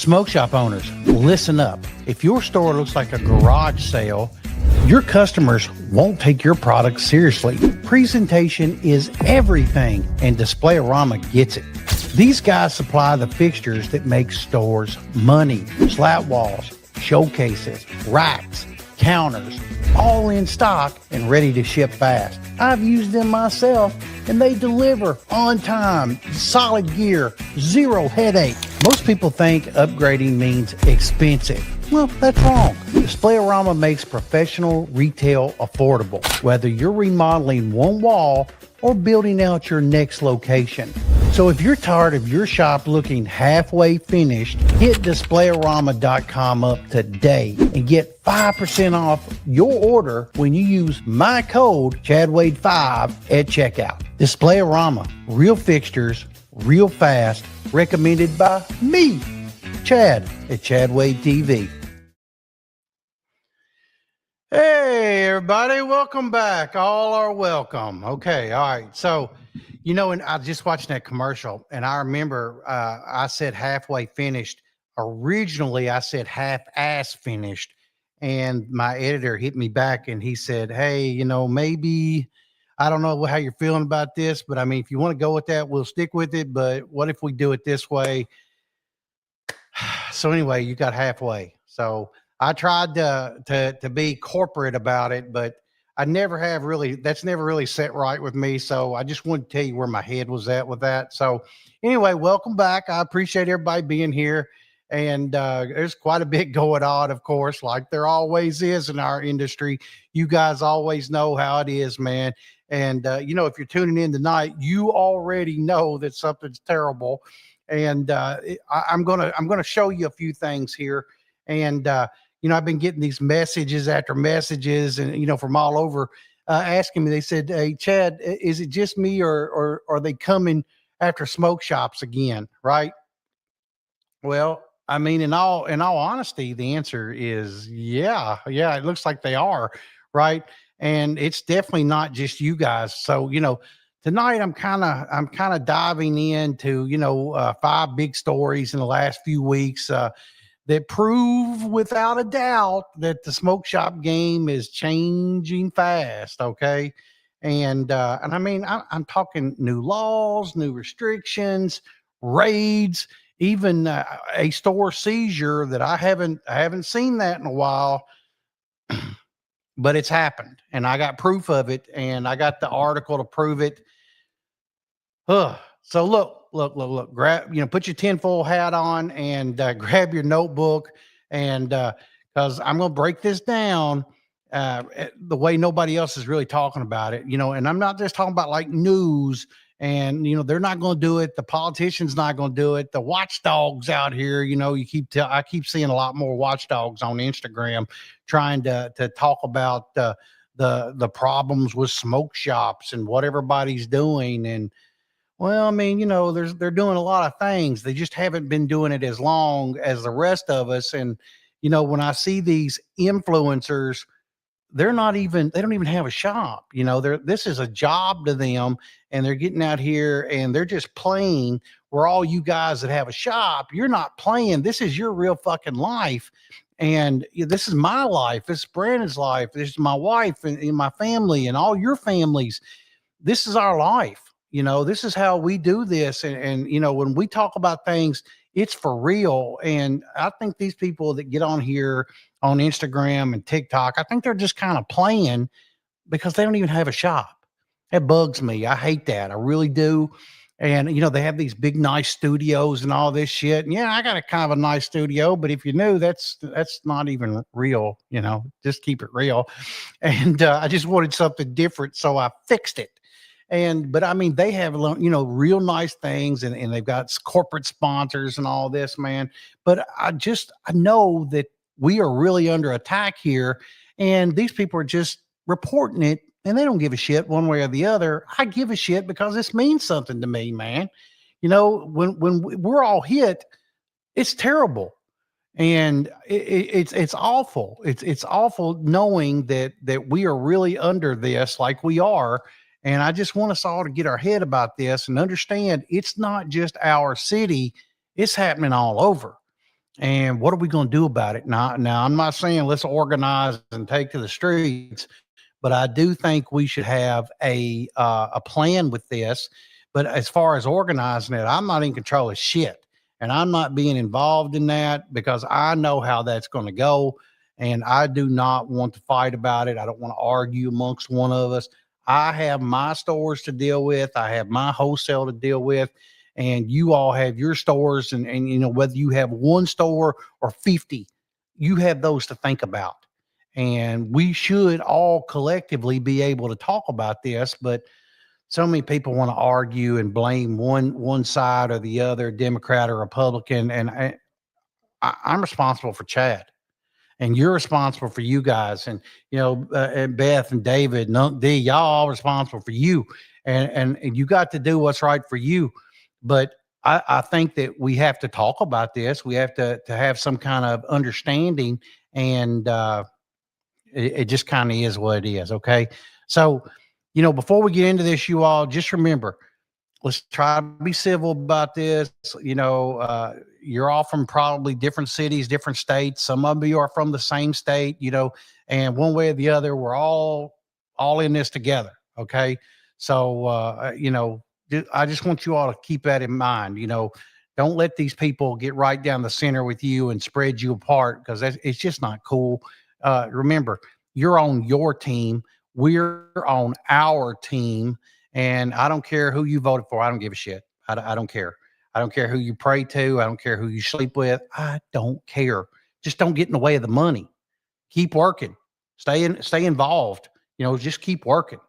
Smoke shop owners, listen up. If your store looks like a garage sale, your customers won't take your product seriously. Presentation is everything, and Display-O-Rama gets it. These guys supply the fixtures that make stores money. Slat walls, showcases, racks, counters, all in stock and ready to ship fast. I've used them myself, and they deliver on time, solid gear, zero headache. Most people think upgrading means expensive. Well, that's wrong. Display-O-Rama makes professional retail affordable, whether you're remodeling one wall or building out your next location. So if you're tired of your shop looking halfway finished, hit DisplayOrama.com up today and get 5% off your order when you use my code ChadWade5 at checkout. Display-O-Rama, real fixtures, real fast, recommended by me, Chad, at Chadwade TV. Hey, everybody, welcome back. All are welcome. Okay, all right. So, and I just watched that commercial, and I remember I said halfway finished. Originally, I said half-ass finished, and my editor hit me back, and he said, hey, maybe, I don't know how you're feeling about this, but I mean, if you want to go with that, we'll stick with it, but what if we do it this way? So anyway, you got halfway. So I tried to be corporate about it, but I never have really, that's never really set right with me. So I just wanted to tell you where my head was at with that. So anyway, welcome back. I appreciate everybody being here. And there's quite a bit going on, of course, like there always is in our industry. You guys always know how it is, man. And, if you're tuning in tonight, you already know that something's terrible. And I'm going to show you a few things here. And, I've been getting these messages after messages and, from all over asking me, they said, hey, Chad, is it just me or are they coming after smoke shops again? Right. Well, I mean, in all honesty, the answer is yeah, it looks like they are. Right. And it's definitely not just you guys. So, tonight I'm kind of diving into, 5 big stories in the last few weeks, that prove without a doubt that the smoke shop game is changing fast. Okay. And I mean, I'm talking new laws, new restrictions, raids, even a store seizure that I haven't seen that in a while, but it's happened and I got proof of it and I got the article to prove it. So look, grab, put your tinfoil hat on and grab your notebook and because I'm going to break this down the way nobody else is really talking about it, and I'm not just talking about like news and, they're not going to do it. The politicians not going to do it. The watchdogs out here, I keep seeing a lot more watchdogs on Instagram trying to talk about the problems with smoke shops and what everybody's doing. And, well, I mean, they're doing a lot of things. They just haven't been doing it as long as the rest of us. And, when I see these influencers, they don't even have a shop. This is a job to them and they're getting out here and they're just playing where all you guys that have a shop, you're not playing. This is your real fucking life. And this is my life. This is Brandon's life. This is my wife and my family and all your families. This is our life. This is how we do this. And when we talk about things, it's for real. And I think these people that get on here on Instagram and TikTok, I think they're just kind of playing because they don't even have a shop. It bugs me. I hate that. I really do. And, they have these big, nice studios and all this shit. And yeah, I got a kind of a nice studio, but if you knew that's not even real, just keep it real. And I just wanted something different. So I fixed it. But I mean, they have, real nice things and they've got corporate sponsors and all this, man. But I know that we are really under attack here and these people are just reporting it and they don't give a shit one way or the other. I give a shit because this means something to me, man. When we're all hit, it's terrible. And it's awful. It's awful knowing that we are really under this like we are. And I just want us all to get our head about this and understand it's not just our city, it's happening all over. And what are we going to do about it? Now, I'm not saying let's organize and take to the streets, but I do think we should have a plan with this. But as far as organizing it, I'm not in control of shit, and I'm not being involved in that because I know how that's going to go, and I do not want to fight about it. I don't want to argue amongst one of us. I have my stores to deal with. I have my wholesale to deal with, and you all have your stores, and whether you have one store or 50, you have those to think about, and we should all collectively be able to talk about this. But so many people want to argue and blame one side or the other, Democrat or Republican, and I'm responsible for Chad, and you're responsible for you guys, and and Beth and David and Unc D, y'all all responsible for you, and you got to do what's right for you. But I think that we have to talk about this. We have to have some kind of understanding, and it just kind of is what it is. Okay. So, before we get into this, you all just remember, let's try to be civil about this. You're all from probably different cities, different states. Some of you are from the same state, and one way or the other, we're all in this together. Okay. So, I just want you all to keep that in mind. Don't let these people get right down the center with you and spread you apart, because it's just not cool. Remember, you're on your team. We're on our team, and I don't care who you voted for. I don't give a shit. I don't care. I don't care who you pray to. I don't care who you sleep with. I don't care. Just don't get in the way of the money. Keep working. Stay involved. Just keep working.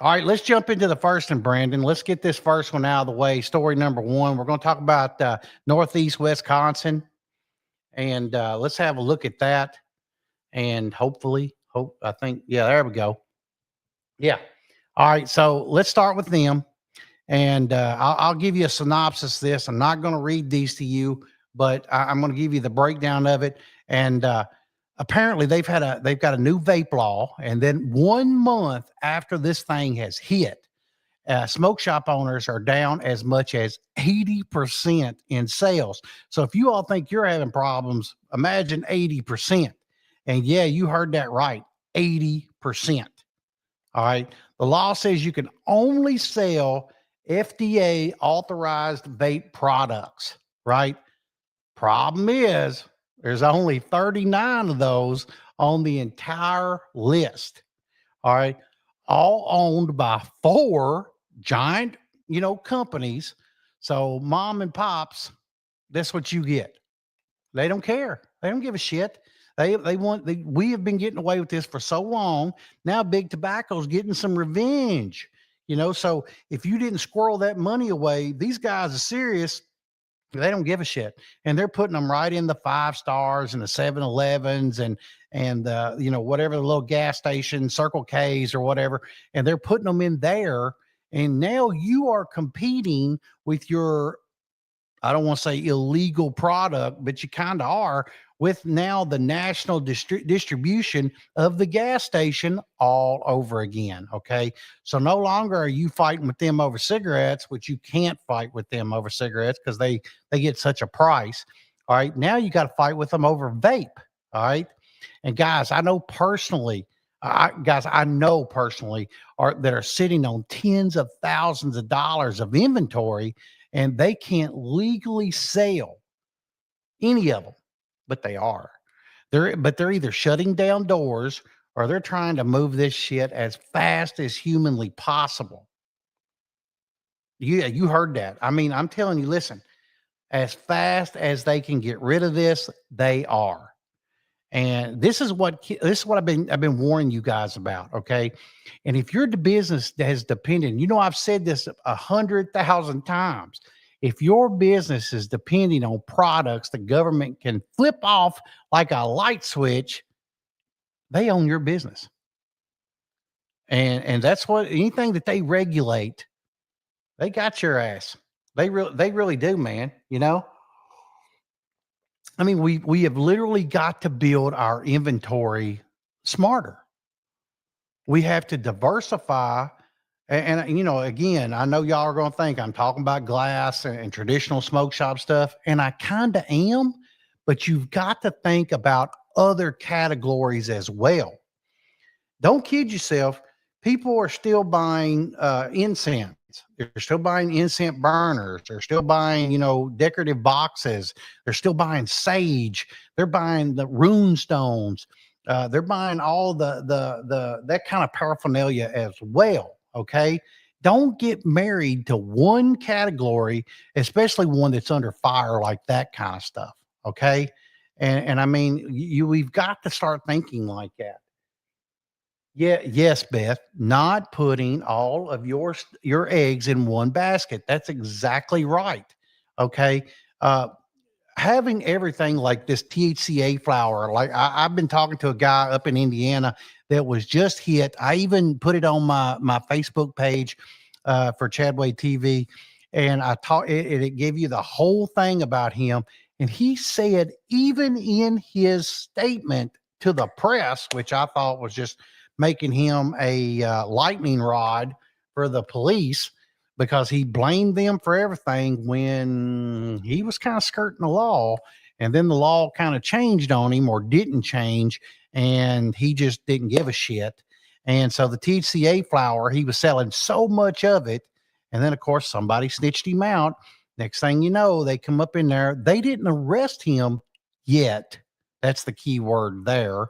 All right, let's jump into the first one, Brandon. Let's get this first one out of the way. Story number one. We're going to talk about Northeast Wisconsin, and let's have a look at that. And I think, yeah, there we go. Yeah. All right. So let's start with them. And I'll give you a synopsis of this. I'm not going to read these to you, but I'm going to give you the breakdown of it. And apparently they've got a new vape law. And then 1 month after this thing has hit, smoke shop owners are down as much as 80% in sales. So if you all think you're having problems, imagine 80%. And yeah, you heard that right, 80%. All right. The law says you can only sell FDA authorized vape products, right? Problem is, there's only 39 of those on the entire list. All right. All owned by 4 giant, companies. So mom and pops, that's what you get. They don't care. They don't give a shit. We have been getting away with this for so long. Now big tobacco's getting some revenge. So if you didn't squirrel that money away, these guys are serious. They don't give a shit, and they're putting them right in the 5 stars and the 7-Elevens and whatever the little gas station, Circle K's or whatever, and they're putting them in there. And now you are competing with your, I don't want to say illegal product, but you kind of are, with now the national distribution of the gas station all over again. Okay. So no longer are you fighting with them over cigarettes, which you can't fight with them over cigarettes because they get such a price. All right. Now you got to fight with them over vape. All right. And guys, I know personally, that are sitting on tens of thousands of dollars of inventory, and they can't legally sell any of them, but they are. They're either shutting down doors or they're trying to move this shit as fast as humanly possible. You heard that. I mean, I'm telling you, listen, as fast as they can get rid of this, they are. And this is what I've been warning you guys about. Okay. And if your business has depended, I've said this 100,000 times. If your business is depending on products the government can flip off like a light switch, they own your business. And that's what, anything that they regulate, they got your ass. They really do, man. I mean, we have literally got to build our inventory smarter. We have to diversify. And again, I know y'all are going to think I'm talking about glass and traditional smoke shop stuff, and I kind of am, but you've got to think about other categories as well. Don't kid yourself. People are still buying incense. They're still buying incense burners. They're still buying, decorative boxes. They're still buying sage. They're buying the rune stones. They're buying all the that kind of paraphernalia as well. Okay. Don't get married to one category, especially one that's under fire like that kind of stuff. Okay. And I mean, we've got to start thinking like that. Yeah, yes, Beth, not putting all of your eggs in one basket. That's exactly right. Okay. Uh, Having everything like this THCA flower, like I've been talking to a guy up in Indiana that was just hit. I even put it on my Facebook page for Chadway TV, and I taught it. It gave you the whole thing about him, and he said even in his statement to the press, which I thought was just making him a lightning rod for the police because he blamed them for everything when he was kind of skirting the law. And then the law kind of changed on him or didn't change, and he just didn't give a shit. And so the TCA flower, he was selling so much of it. And then, of course, somebody snitched him out. Next thing you know, they come up in there. They didn't arrest him yet. That's the key word there,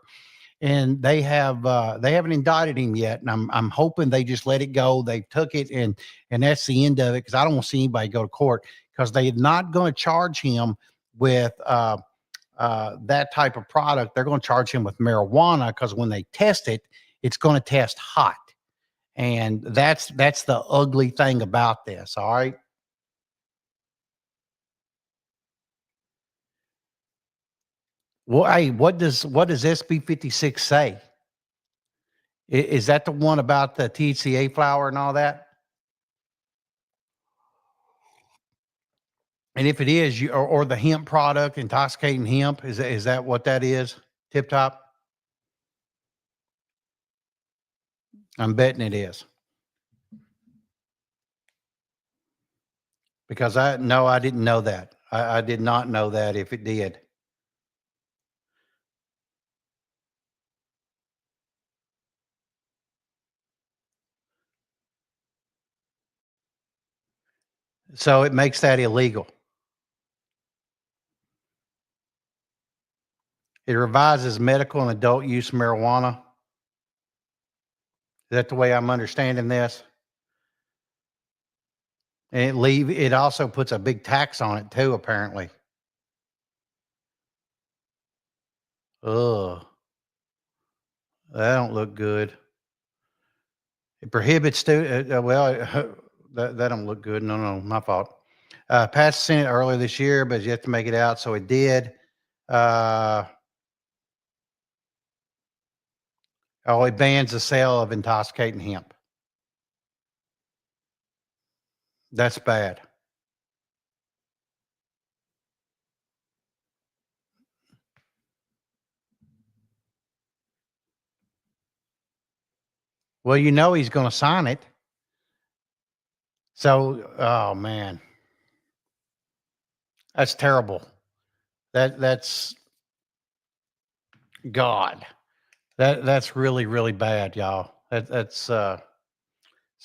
and they haven't indicted him yet, and I'm hoping they just let it go. They took it, and that's the end of it, because I don't want to see anybody go to court, because they're not going to charge him with that type of product. They're going to charge him with marijuana, because when they test it, it's going to test hot, and that's the ugly thing about this. All right. Well, hey, what does SB 56 say? Is that the one about the THCA flower and all that? And if it is, or the hemp product, intoxicating hemp, is that what that is? Tip top? I'm betting it is, because I didn't know that. I did not know that if it did. So it makes that illegal. It revises medical and adult use marijuana. Is that the way I'm understanding this? And it also puts a big tax on it too, apparently. Ugh, that don't look good. It prohibits that don't look good. No, no, my fault. Passed the Senate earlier this year, but yet to make it out, so it did. Uh, it bans the sale of intoxicating hemp. That's bad. Well, he's going to sign it. So, oh man, that's terrible. That's God. That's really really bad, y'all. So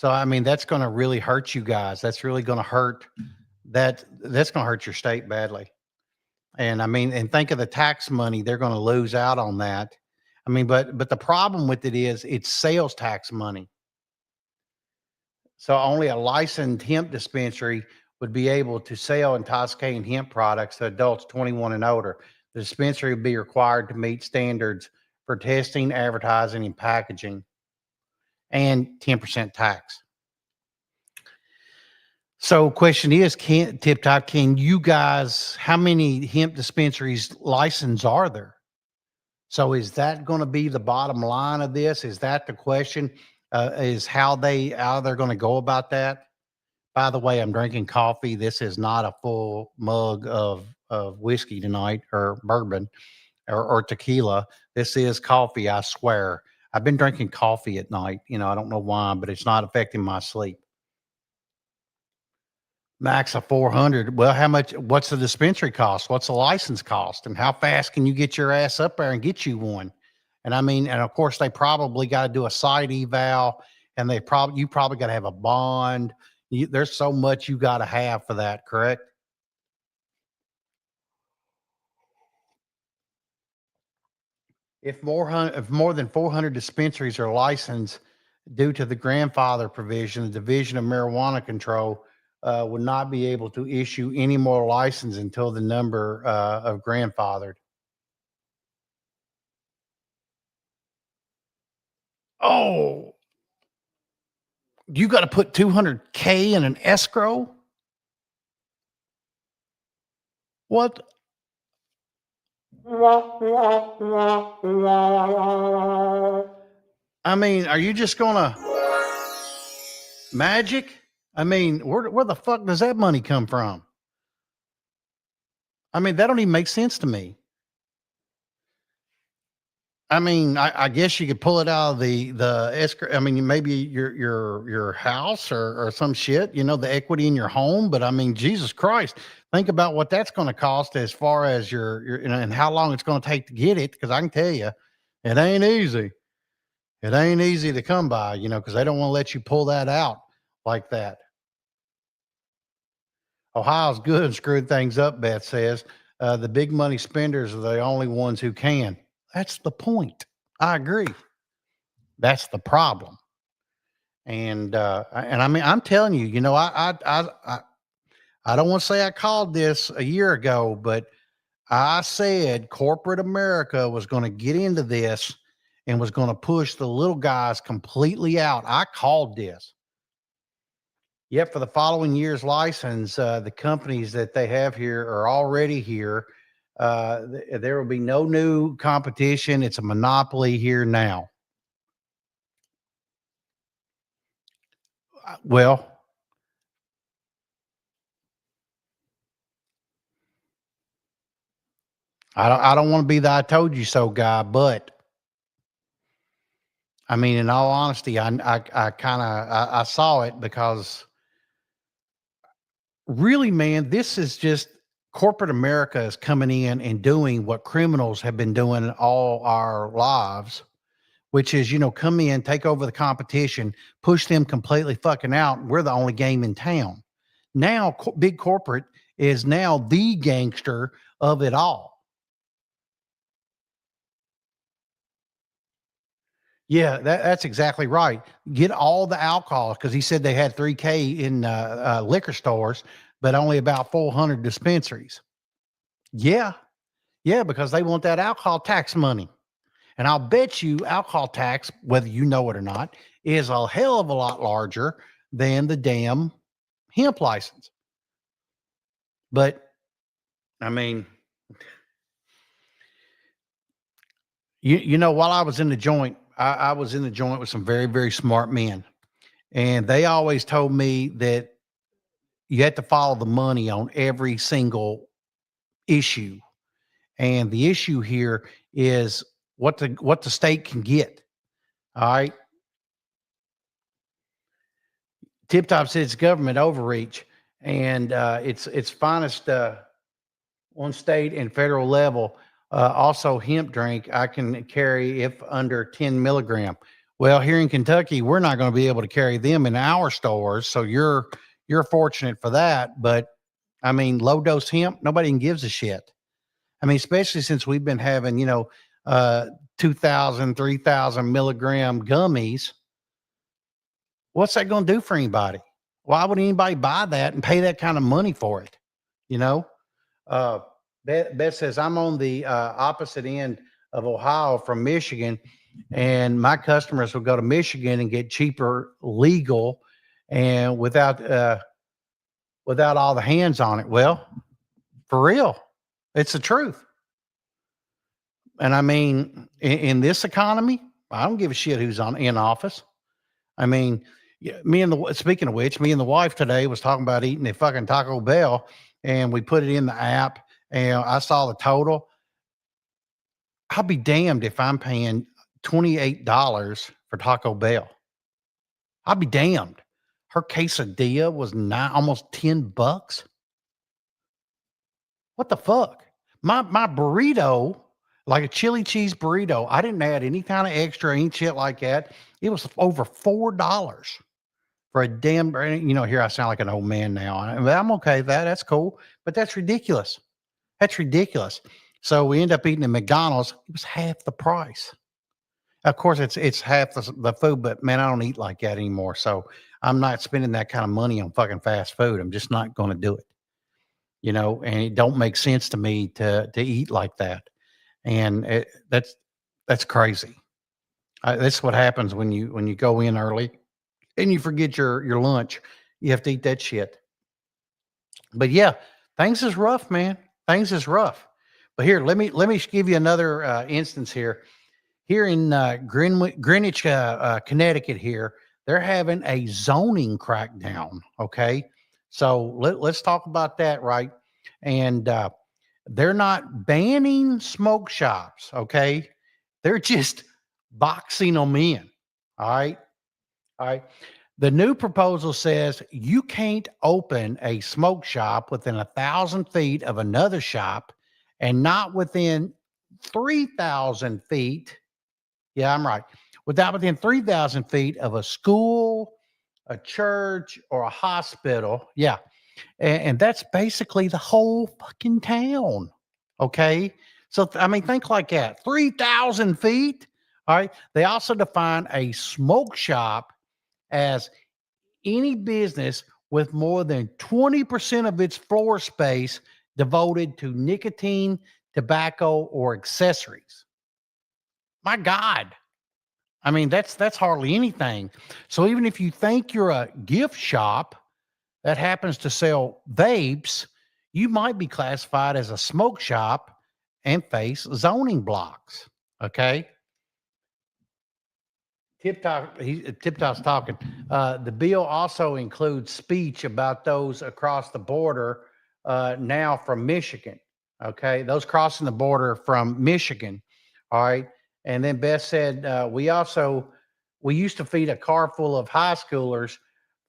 I mean that's going to really hurt you guys. That's really going to hurt that's going to hurt your state badly. And I mean, and think of the tax money they're going to lose out on that. I mean, but the problem with it is it's sales tax money. So only a licensed hemp dispensary would be able to sell intoxicating hemp products to adults 21 and older. The dispensary would be required to meet standards for testing, advertising, and packaging, and 10% tax. So question is, Tip Top, can you guys, how many hemp dispensaries license are there? So is that going to be the bottom line of this? Is that the question? Is how they're going to go about that? By the way, I'm drinking coffee. This is not a full mug of whiskey tonight, or bourbon, or tequila. This is coffee, I swear. I've been drinking coffee at night. I don't know why, but it's not affecting my sleep. Max of 400. Well, how much? What's the dispensary cost? What's the license cost? And how fast can you get your ass up there and get you one? And I mean, and of course, they probably got to do a site eval, and you probably got to have a bond. There's so much you got to have for that, correct? If more than 400 dispensaries are licensed due to the grandfather provision, the Division of Marijuana Control would not be able to issue any more license until the number of grandfathered. Oh, you got to put 200K in an escrow? What? I mean, are you just gonna magic? I mean, where the fuck does that money come from? I mean, that don't even make sense to me. I mean, I guess you could pull it out of the escrow. I mean, maybe your house or some shit, the equity in your home. But I mean, Jesus Christ, think about what that's going to cost as far as and how long it's going to take to get it. Because I can tell you, it ain't easy. It ain't easy to come by, because they don't want to let you pull that out like that. Ohio's good and screwed things up, Beth says. The big money spenders are the only ones who can. That's the point. I agree. That's the problem. And I mean, I'm telling you, I don't want to say I called this a year ago, but I said corporate America was going to get into this and was going to push the little guys completely out. I called this. Yet for the following year's license, the companies that they have here are already here. There will be no new competition. It's a monopoly here now. Well, I don't want to be the I told you so guy, but I mean, in all honesty, I kind of I saw it because really, man, this is just corporate America is coming in and doing what criminals have been doing all our lives, which is, come in, take over the competition, push them completely fucking out. We're the only game in town. Now, big corporate is now the gangster of it all. Yeah, that's exactly right. Get all the alcohol because he said they had 3K in liquor stores, but only about 400 dispensaries. Yeah, yeah, because they want that alcohol tax money. And I'll bet you alcohol tax, whether you know it or not, is a hell of a lot larger than the damn hemp license. But I mean, while I was in the joint, I was in the joint with some very, very smart men. And they always told me that you have to follow the money on every single issue. And the issue here is what the state can get. All right. Tip Top says it's government overreach, and it's finest on state and federal level. Also, hemp drink I can carry if under 10 milligram. Well, here in Kentucky, we're not going to be able to carry them in our stores, so you're fortunate for that. But I mean, low dose hemp, nobody gives a shit. I mean, especially since we've been having, 2,000, 3,000 milligram gummies. What's that going to do for anybody? Why would anybody buy that and pay that kind of money for it? You know, uh, Beth says, I'm on the opposite end of Ohio from Michigan, and my customers will go to Michigan and get cheaper legal and without all the hands on it. Well, for real, it's the truth. And I mean, in this economy, I don't give a shit who's in office. I mean, yeah, speaking of which, me and the wife today was talking about eating a fucking Taco Bell, and we put it in the app, and I saw the total. I'll be damned if I'm paying $28 for Taco Bell. I'll be damned. Her quesadilla was almost $10. What the fuck? My burrito, like a chili cheese burrito, I didn't add any kind of extra, any shit like that. It was over $4 for a damn, here I sound like an old man now. But I'm okay with that. That's cool. But that's ridiculous. That's ridiculous. So we end up eating at McDonald's. It was half the price. Of course, it's half the food, but man, I don't eat like that anymore. So I'm not spending that kind of money on fucking fast food. I'm just not going to do it. And it don't make sense to me to eat like that. And that's crazy. That's what happens when you go in early and you forget your lunch. You have to eat that shit. But yeah, things is rough, man. Things is rough. But here, let me give you another instance here. Here in Greenwich, Connecticut, here they're having a zoning crackdown. Okay, so let's talk about that, right? And they're not banning smoke shops. Okay, they're just boxing them in. All right, all right. The new proposal says you can't open a smoke shop within 1,000 feet of another shop and not within 3,000 feet. Yeah, I'm right. Within 3,000 feet of a school, a church, or a hospital. Yeah. And that's basically the whole fucking town. Okay. So, I mean, think like that 3,000 feet. All right. They also define a smoke shop as any business with more than 20% of its floor space devoted to nicotine, tobacco, or accessories. My God. I mean, that's hardly anything. So even if you think you're a gift shop that happens to sell vapes, you might be classified as a smoke shop and face zoning blocks. Okay. Tip Top's talking. The bill also includes speech about those across the border now from Michigan. Okay, those crossing the border from Michigan. All right, and then Beth said we used to feed a car full of high schoolers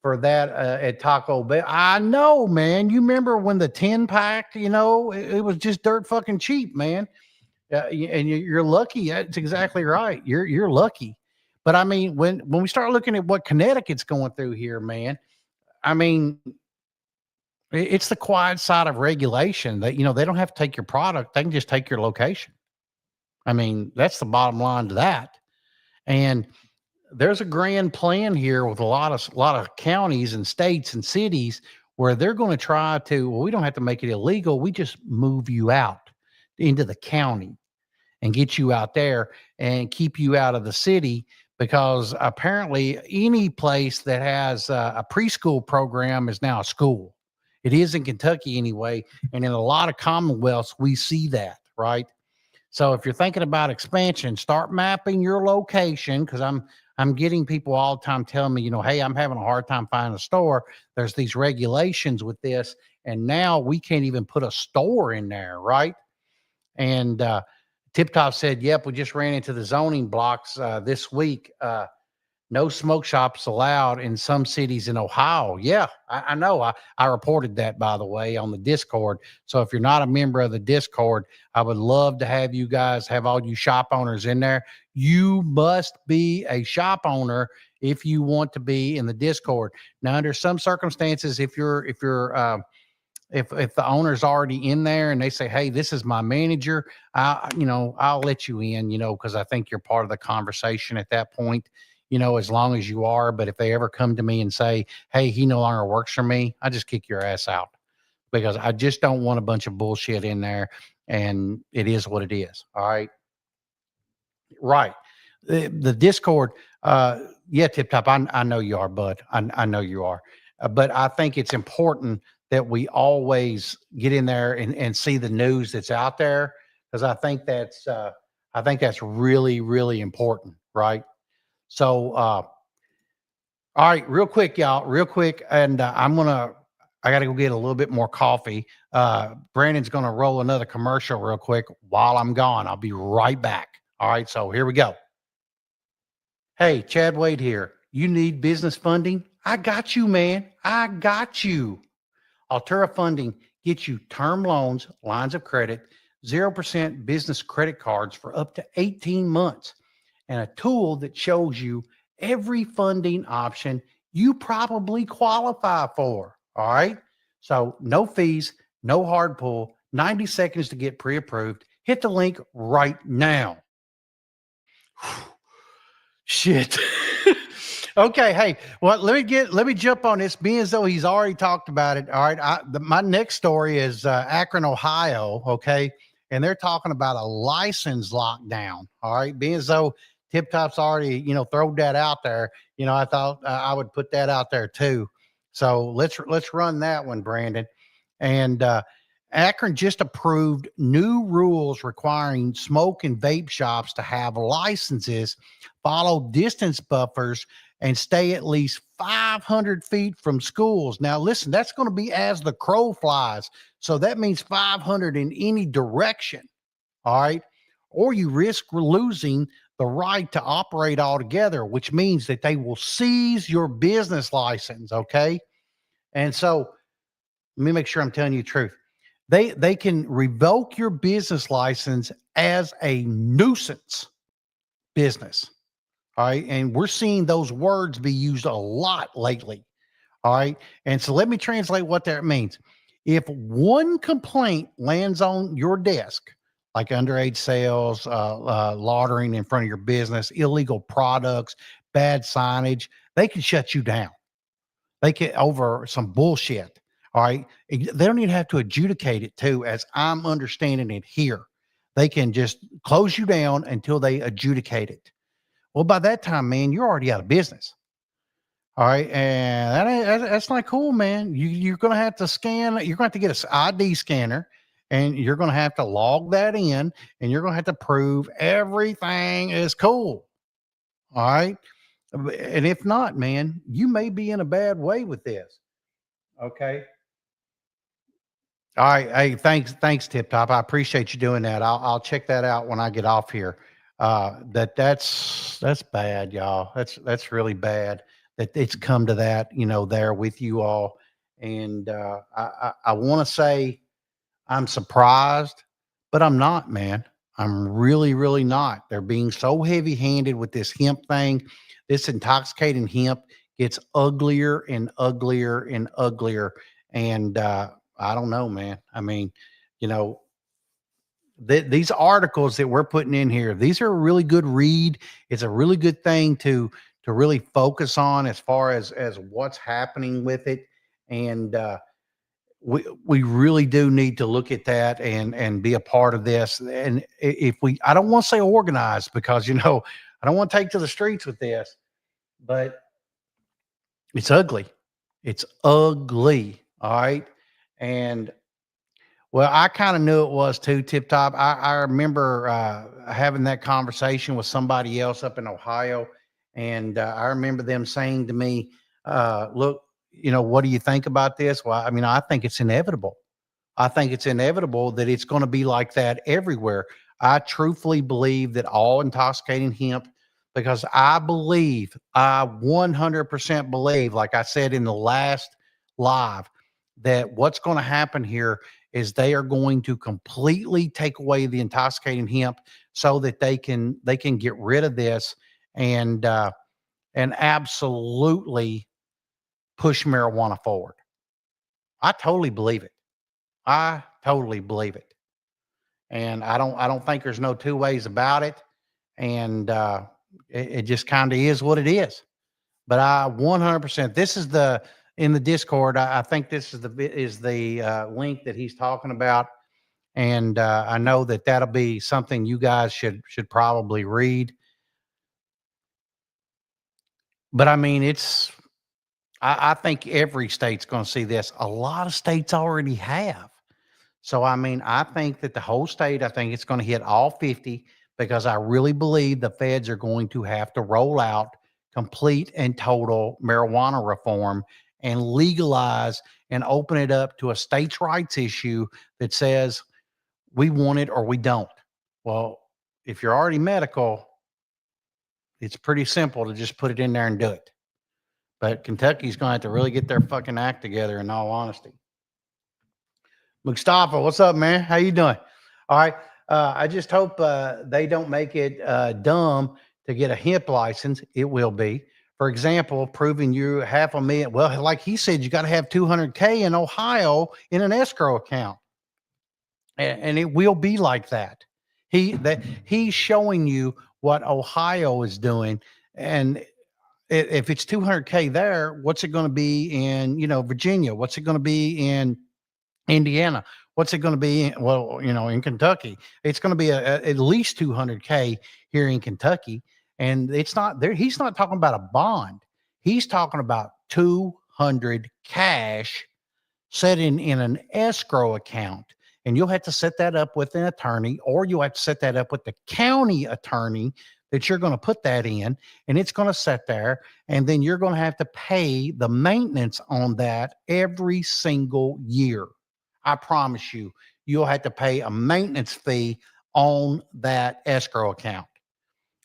for that at Taco Bell. I know, man. You remember when the 10 pack? It was just dirt fucking cheap, man. And you're lucky. That's exactly right. You're lucky. But I mean, when we start looking at what Connecticut's going through here, man, I mean, it's the quiet side of regulation that they don't have to take your product; they can just take your location. I mean, that's the bottom line to that. And there's a grand plan here with a lot of counties and states and cities where they're going to try to. Well, we don't have to make it illegal. We just move you out into the county and get you out there and keep you out of the city because apparently any place that has a preschool program is now a school. It is in Kentucky anyway, and in a lot of commonwealths we see that, right? So if you're thinking about expansion, start mapping your location because I'm getting people all the time telling me, hey, I'm having a hard time finding a store. There's these regulations with this, and now we can't even put a store in there, right? And Tip Top said, "Yep, we just ran into the zoning blocks this week. No smoke shops allowed in some cities in Ohio." Yeah, I know. I reported that, by the way, on the Discord. So if you're not a member of the Discord, I would love to have you guys have all you shop owners in there. You must be a shop owner if you want to be in the Discord. Now, under some circumstances, if the owner's already in there and they say, "Hey, this is my manager," I'll let you in, because I think you're part of the conversation at that point, as long as you are. But if they ever come to me and say, "Hey, he no longer works for me," I just kick your ass out because I just don't want a bunch of bullshit in there. And it is what it is. All right. Right. The Discord, yeah, Tip Top. I know you are, bud. I know you are. But I think it's important that we always get in there and see the news that's out there because I think that's really, really important, right? So all right, real quick, y'all, real quick. And I got to go get a little bit more coffee. Brandon's going to roll another commercial real quick while I'm gone. I'll be right back. All right, so here we go. Hey, Chad Wade here. You need business funding? I got you, man. I got you. Altura Funding gets you term loans, lines of credit, 0% business credit cards for up to 18 months, and a tool that shows you every funding option you probably qualify for. All right. So, no fees, no hard pull, 90 seconds to get pre approved. Hit the link right now. Shit. Okay, hey, well, let me jump on this, being as though he's already talked about it. All right, my next story is Akron, Ohio. Okay, and they're talking about a license lockdown. All right, being as though Tip Top's already thrown that out there. I thought I would put that out there too. So let's run that one, Brandon. And Akron just approved new rules requiring smoke and vape shops to have licenses, follow distance buffers, and stay at least 500 feet from schools. Now, listen, that's going to be as the crow flies. So that means 500 in any direction. All right. Or you risk losing the right to operate altogether, which means that they will seize your business license. Okay. And so let me make sure I'm telling you the truth. They can revoke your business license as a nuisance business. All right. And we're seeing those words be used a lot lately. All right. And so let me translate what that means. If one complaint lands on your desk, like underage sales, laundering in front of your business, illegal products, bad signage, they can shut you down. They can over some bullshit. All right. They don't even have to adjudicate it too, as I'm understanding it here. They can just close you down until they adjudicate it. Well, by that time, man, you're already out of business. All right. And that's not cool, man. You're going to have to scan, you're going to have to get an ID scanner, and you're going to have to log that in, and you're going to have to prove everything is cool. All right. And if not, man, you may be in a bad way with this. Okay. All right. Hey, thanks, Tip Top. I appreciate you doing that. I'll check that out when I get off here. That's bad, y'all. That's really bad that it's come to that, there with you all. And I want to say I'm surprised, but I'm not, man. I'm really, really not. They're being so heavy handed with this hemp thing. This intoxicating hemp gets uglier and uglier and uglier. And I don't know, man. I mean, you know, these articles that we're putting in here, these are a really good read. It's a really good thing to really focus on as far as what's happening with it. And we really do need to look at that and be a part of this. And if we, I don't want to say organized, because I don't want to take to the streets with this, but it's ugly. It's ugly. All right. And well, I kind of knew it was too, Tip Top. I remember having that conversation with somebody else up in Ohio, and I remember them saying to me, "Look, what do you think about this?" Well, I mean, I think it's inevitable. I think it's inevitable that it's going to be like that everywhere. I truthfully believe that all intoxicating hemp, because I 100% believe, like I said in the last live, that what's going to happen here is they are going to completely take away the intoxicating hemp so that they can get rid of this and and absolutely push marijuana forward. I totally believe it. I totally believe it. And I don't think there's no two ways about it. And it just kind of is what it is. But I 100%, this is the in the Discord. I think this is the link that he's talking about. And I know that that'll be something you guys should probably read. But I mean, I think every state's going to see this. A lot of states already have. So I mean, I think that the whole state, I think it's going to hit all 50, because I really believe the feds are going to have to roll out complete and total marijuana reform and legalize and open it up to a states' rights issue that says we want it or we don't. Well, if you're already medical, it's pretty simple to just put it in there and do it. But Kentucky's going to have to really get their fucking act together. In all honesty, Mustafa, what's up, man? How you doing? All right. I just hope they don't make it dumb to get a hemp license. It will be, for example, proving you half a million. Well, like he said, you got to have 200K in Ohio in an escrow account, and it will be like that. He's showing you what Ohio is doing, and if it's 200K there, what's it going to be in Virginia? What's it going to be in Indiana? What's it going to be? Well, in Kentucky, it's going to be at least 200K here in Kentucky. And it's not there. He's not talking about a bond. He's talking about 200 cash set in an escrow account. And you'll have to set that up with an attorney, or you'll have to set that up with the county attorney that you're going to put that in, and it's going to sit there. And then you're going to have to pay the maintenance on that every single year. I promise you, you'll have to pay a maintenance fee on that escrow account.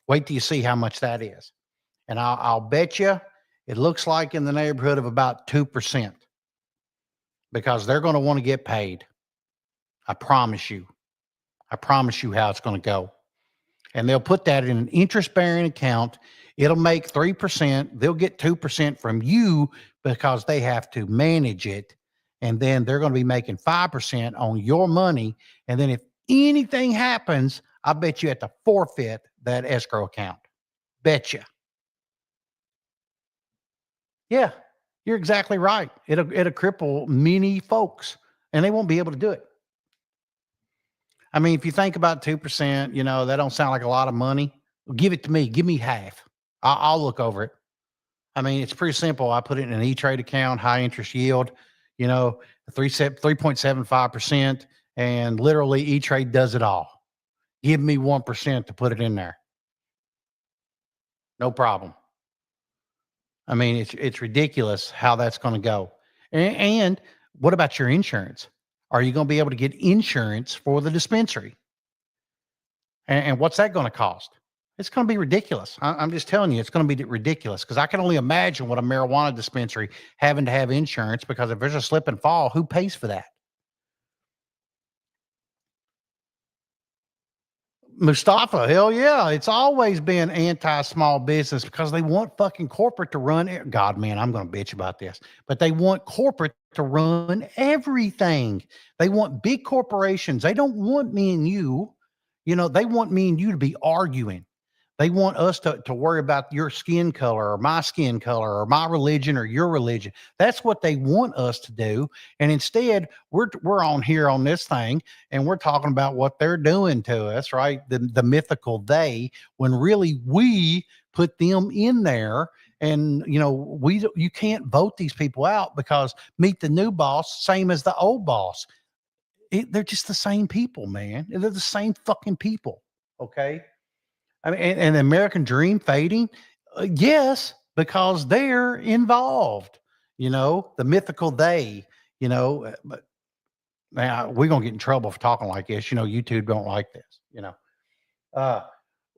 Wait till you see how much that is. And I'll bet you it looks like in the neighborhood of about 2%, because they're going to want to get paid. I promise you. I promise you how it's going to go. And they'll put that in an interest-bearing account. It'll make 3%. They'll get 2% from you because they have to manage it. And then they're going to be making 5% on your money. And then if anything happens, I bet you have to forfeit that escrow account. Betcha. Yeah, you're exactly right. It'll cripple many folks, and they won't be able to do it. I mean, if you think about 2%, that don't sound like a lot of money. Give it to me. Give me half. I'll look over it. I mean, it's pretty simple. I put it in an E-Trade account, high interest yield, 3.75%, and literally E-Trade does it all. Give me 1% to put it in there. No problem. I mean, it's ridiculous how that's going to go. And what about your insurance? Are you going to be able to get insurance for the dispensary? And what's that going to cost? It's going to be ridiculous. I'm just telling you, it's going to be ridiculous, because I can only imagine what a marijuana dispensary having to have insurance, because if there's a slip and fall, who pays for that? Mustafa, hell yeah. It's always been anti-small business because they want fucking corporate to run it. God, man, I'm going to bitch about this, but they want corporate to run everything. They want big corporations. They don't want me and you. They want me and you to be arguing. They want us to worry about your skin color or my skin color or my religion or your religion. That's what they want us to do. And instead, we're on here on this thing, and we're talking about what they're doing to us, right? The mythical they, when really we put them in there. And you can't vote these people out, because meet the new boss, same as the old boss. They're just the same people, man. They're the same fucking people. Okay. I mean, and the American dream fading? Yes, because they're involved, the mythical they, but man, we're going to get in trouble for talking like this. YouTube don't like this. Uh,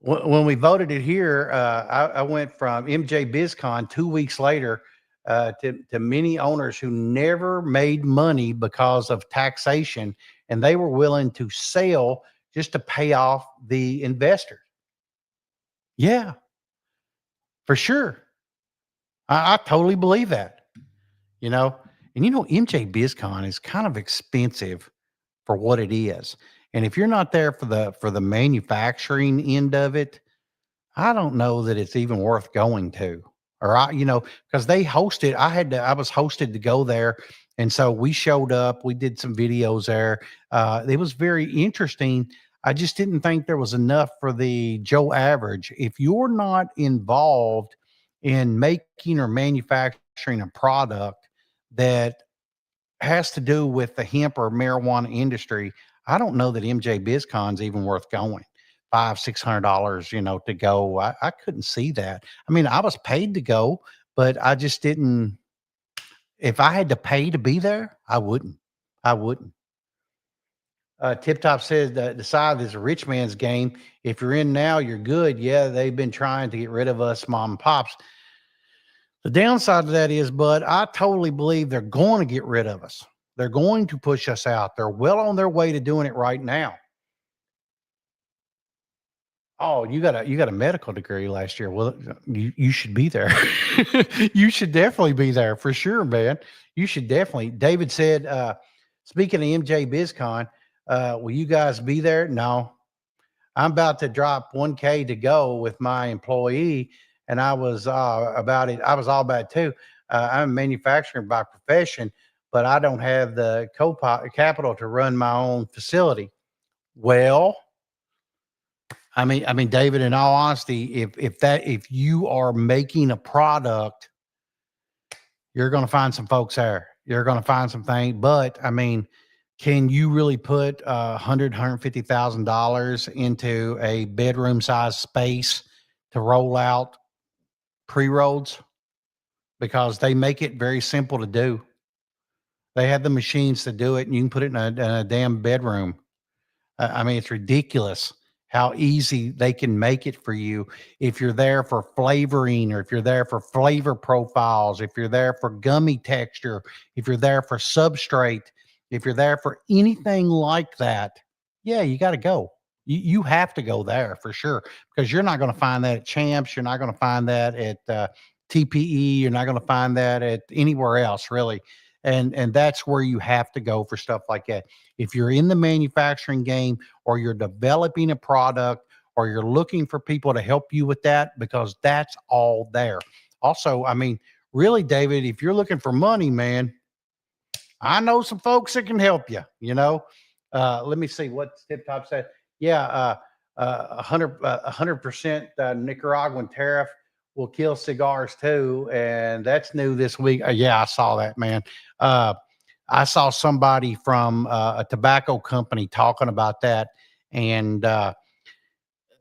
when we voted it here, I went from MJ BizCon 2 weeks later to many owners who never made money because of taxation, and they were willing to sell just to pay off the investors. Yeah, for sure. I totally believe that, you know, and MJ BizCon is kind of expensive for what it is. And if you're not there for the manufacturing end of it, I don't know that it's even worth going to. Or because they hosted, I was hosted to go there. And so we showed up, we did some videos there. It was very interesting. I just didn't think there was enough for the Joe average. If you're not involved in making or manufacturing a product that has to do with the hemp or marijuana industry, I don't know that MJ BizCon's even worth going. $500-600, to go. I couldn't see that. I mean, I was paid to go, but I just didn't. If I had to pay to be there, I wouldn't. I wouldn't. Tip Top says that the side is a rich man's game. If you're in now, you're good. Yeah, they've been trying to get rid of us mom and pops. The downside of that is, bud, I totally believe they're going to get rid of us. They're going to push us out. They're well on their way to doing it right now. Oh, you got a medical degree last year. Well, you should be there. You should definitely be there for sure, man. You should definitely. David said, speaking of MJ BizCon, will you guys be there? No, I'm about to drop 1K to go with my employee, and I was about it. I was all about it too. I'm a manufacturer by profession, but I don't have the capital to run my own facility. Well, I mean, David, in all honesty, if you are making a product, you're going to find some folks there. You're going to find some things, but I mean, can you really put $150,000 into a bedroom size space to roll out pre-rolls? Because they make it very simple to do. They have the machines to do it, and you can put it in a damn bedroom. I mean, it's ridiculous how easy they can make it for you if you're there for flavoring, or if you're there for flavor profiles, if you're there for gummy texture, if you're there for substrate, if you're there for anything like that. Yeah, you got to go. You have to go there for sure, because you're not going to find that at Champs. You're not going to find that at TPE. You're not going to find that at anywhere else, really. And that's where you have to go for stuff like that. If you're in the manufacturing game, or you're developing a product, or you're looking for people to help you with that, because that's all there. Also, I mean, really, David, if you're looking for money, man, I know some folks that can help you. Let me see what Tip Top said. Yeah, 100% Nicaraguan tariff will kill cigars too, and that's new this week. Yeah, I saw that, man. Uh, I saw somebody from a tobacco company talking about that, and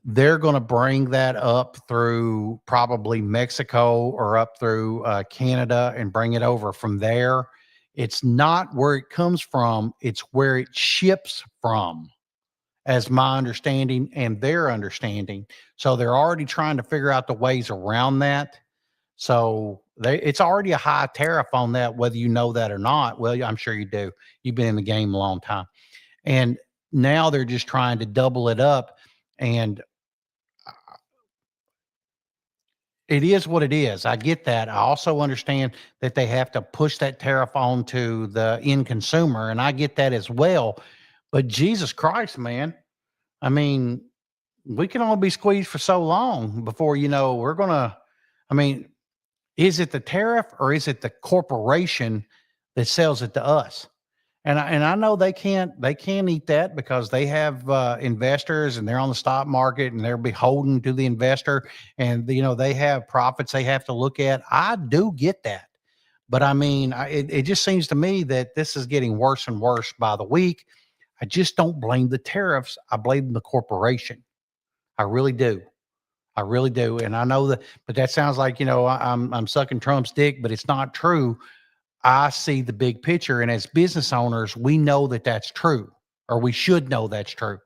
they're going to bring that up through probably Mexico, or up through Canada, and bring it over from there. It's not where it comes from, it's where it ships from, as my understanding and their understanding. So they're already trying to figure out the ways around that. So it's already a high tariff on that, whether you know that or not. Well, I'm sure you do. You've been in the game a long time. And now they're just trying to double it up. And it is what it is. I get that. I also understand that they have to push that tariff on to the end consumer, and I get that as well. But Jesus Christ, man. I mean, we can only be squeezed for so long before, we're going to, I mean, is it the tariff, or is it the corporation that sells it to us? And I know they can't eat that, because they have investors, and they're on the stock market, and they're beholden to the investor, and they have profits they have to look at. I do get that, but I mean, it just seems to me that this is getting worse and worse by the week. I just don't blame the tariffs. I blame the corporation. I really do. I really do. And I know that, but that sounds like, I'm sucking Trump's dick, but it's not true. I see the big picture. And as business owners, we know that that's true, or we should know that's true.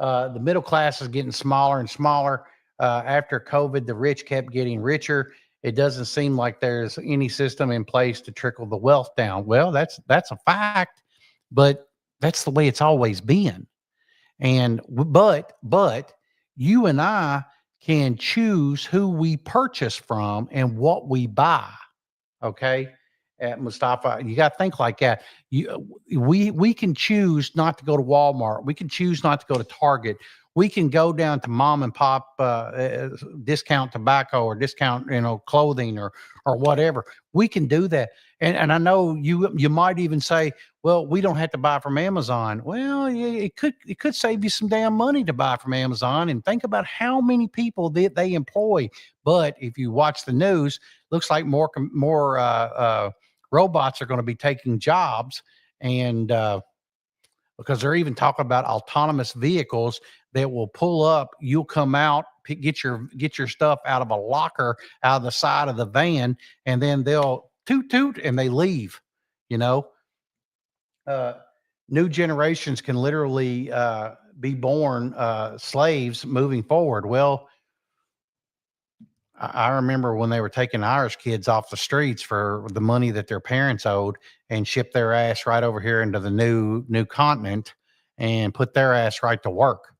The middle class is getting smaller and smaller. After COVID, the rich kept getting richer. It doesn't seem like there's any system in place to trickle the wealth down. Well, that's a fact, but that's the way it's always been. But you and I can choose who we purchase from and what we buy. Okay. At Mustafa, you got to think like that. We can choose not to go to Walmart. We can choose not to go to Target. We can go down to mom and pop discount tobacco, or discount clothing, or whatever. We can do that. And I know you might even say, well, we don't have to buy from Amazon. Well, yeah, it could save you some damn money to buy from Amazon. And think about how many people they employ. But if you watch the news, looks like more robots are going to be taking jobs, and because they're even talking about autonomous vehicles that will pull up. You'll come out, get your stuff out of a locker, out of the side of the van, and then they'll toot toot and they leave. You know, uh, New generations can literally be born slaves moving forward. Well, I remember when they were taking Irish kids off the streets for the money that their parents owed and shipped their ass right over here into the new continent and put their ass right to work.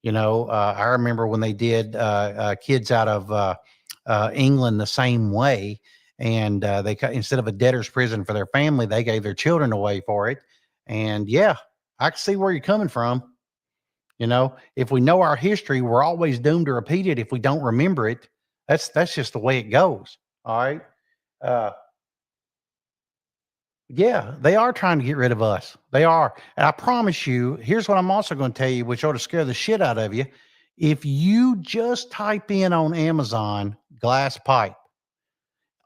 I remember when they did kids out of England the same way, and instead of a debtor's prison for their family, they gave their children away for it. And yeah, I can see where you're coming from. If we know our history, we're always doomed to repeat it if we don't remember it. That's just the way it goes. All right. Uh, yeah, they are trying to get rid of us. They are. And I promise you, here's what I'm also going to tell you, which ought to scare the shit out of you. If you just type in on Amazon glass pipe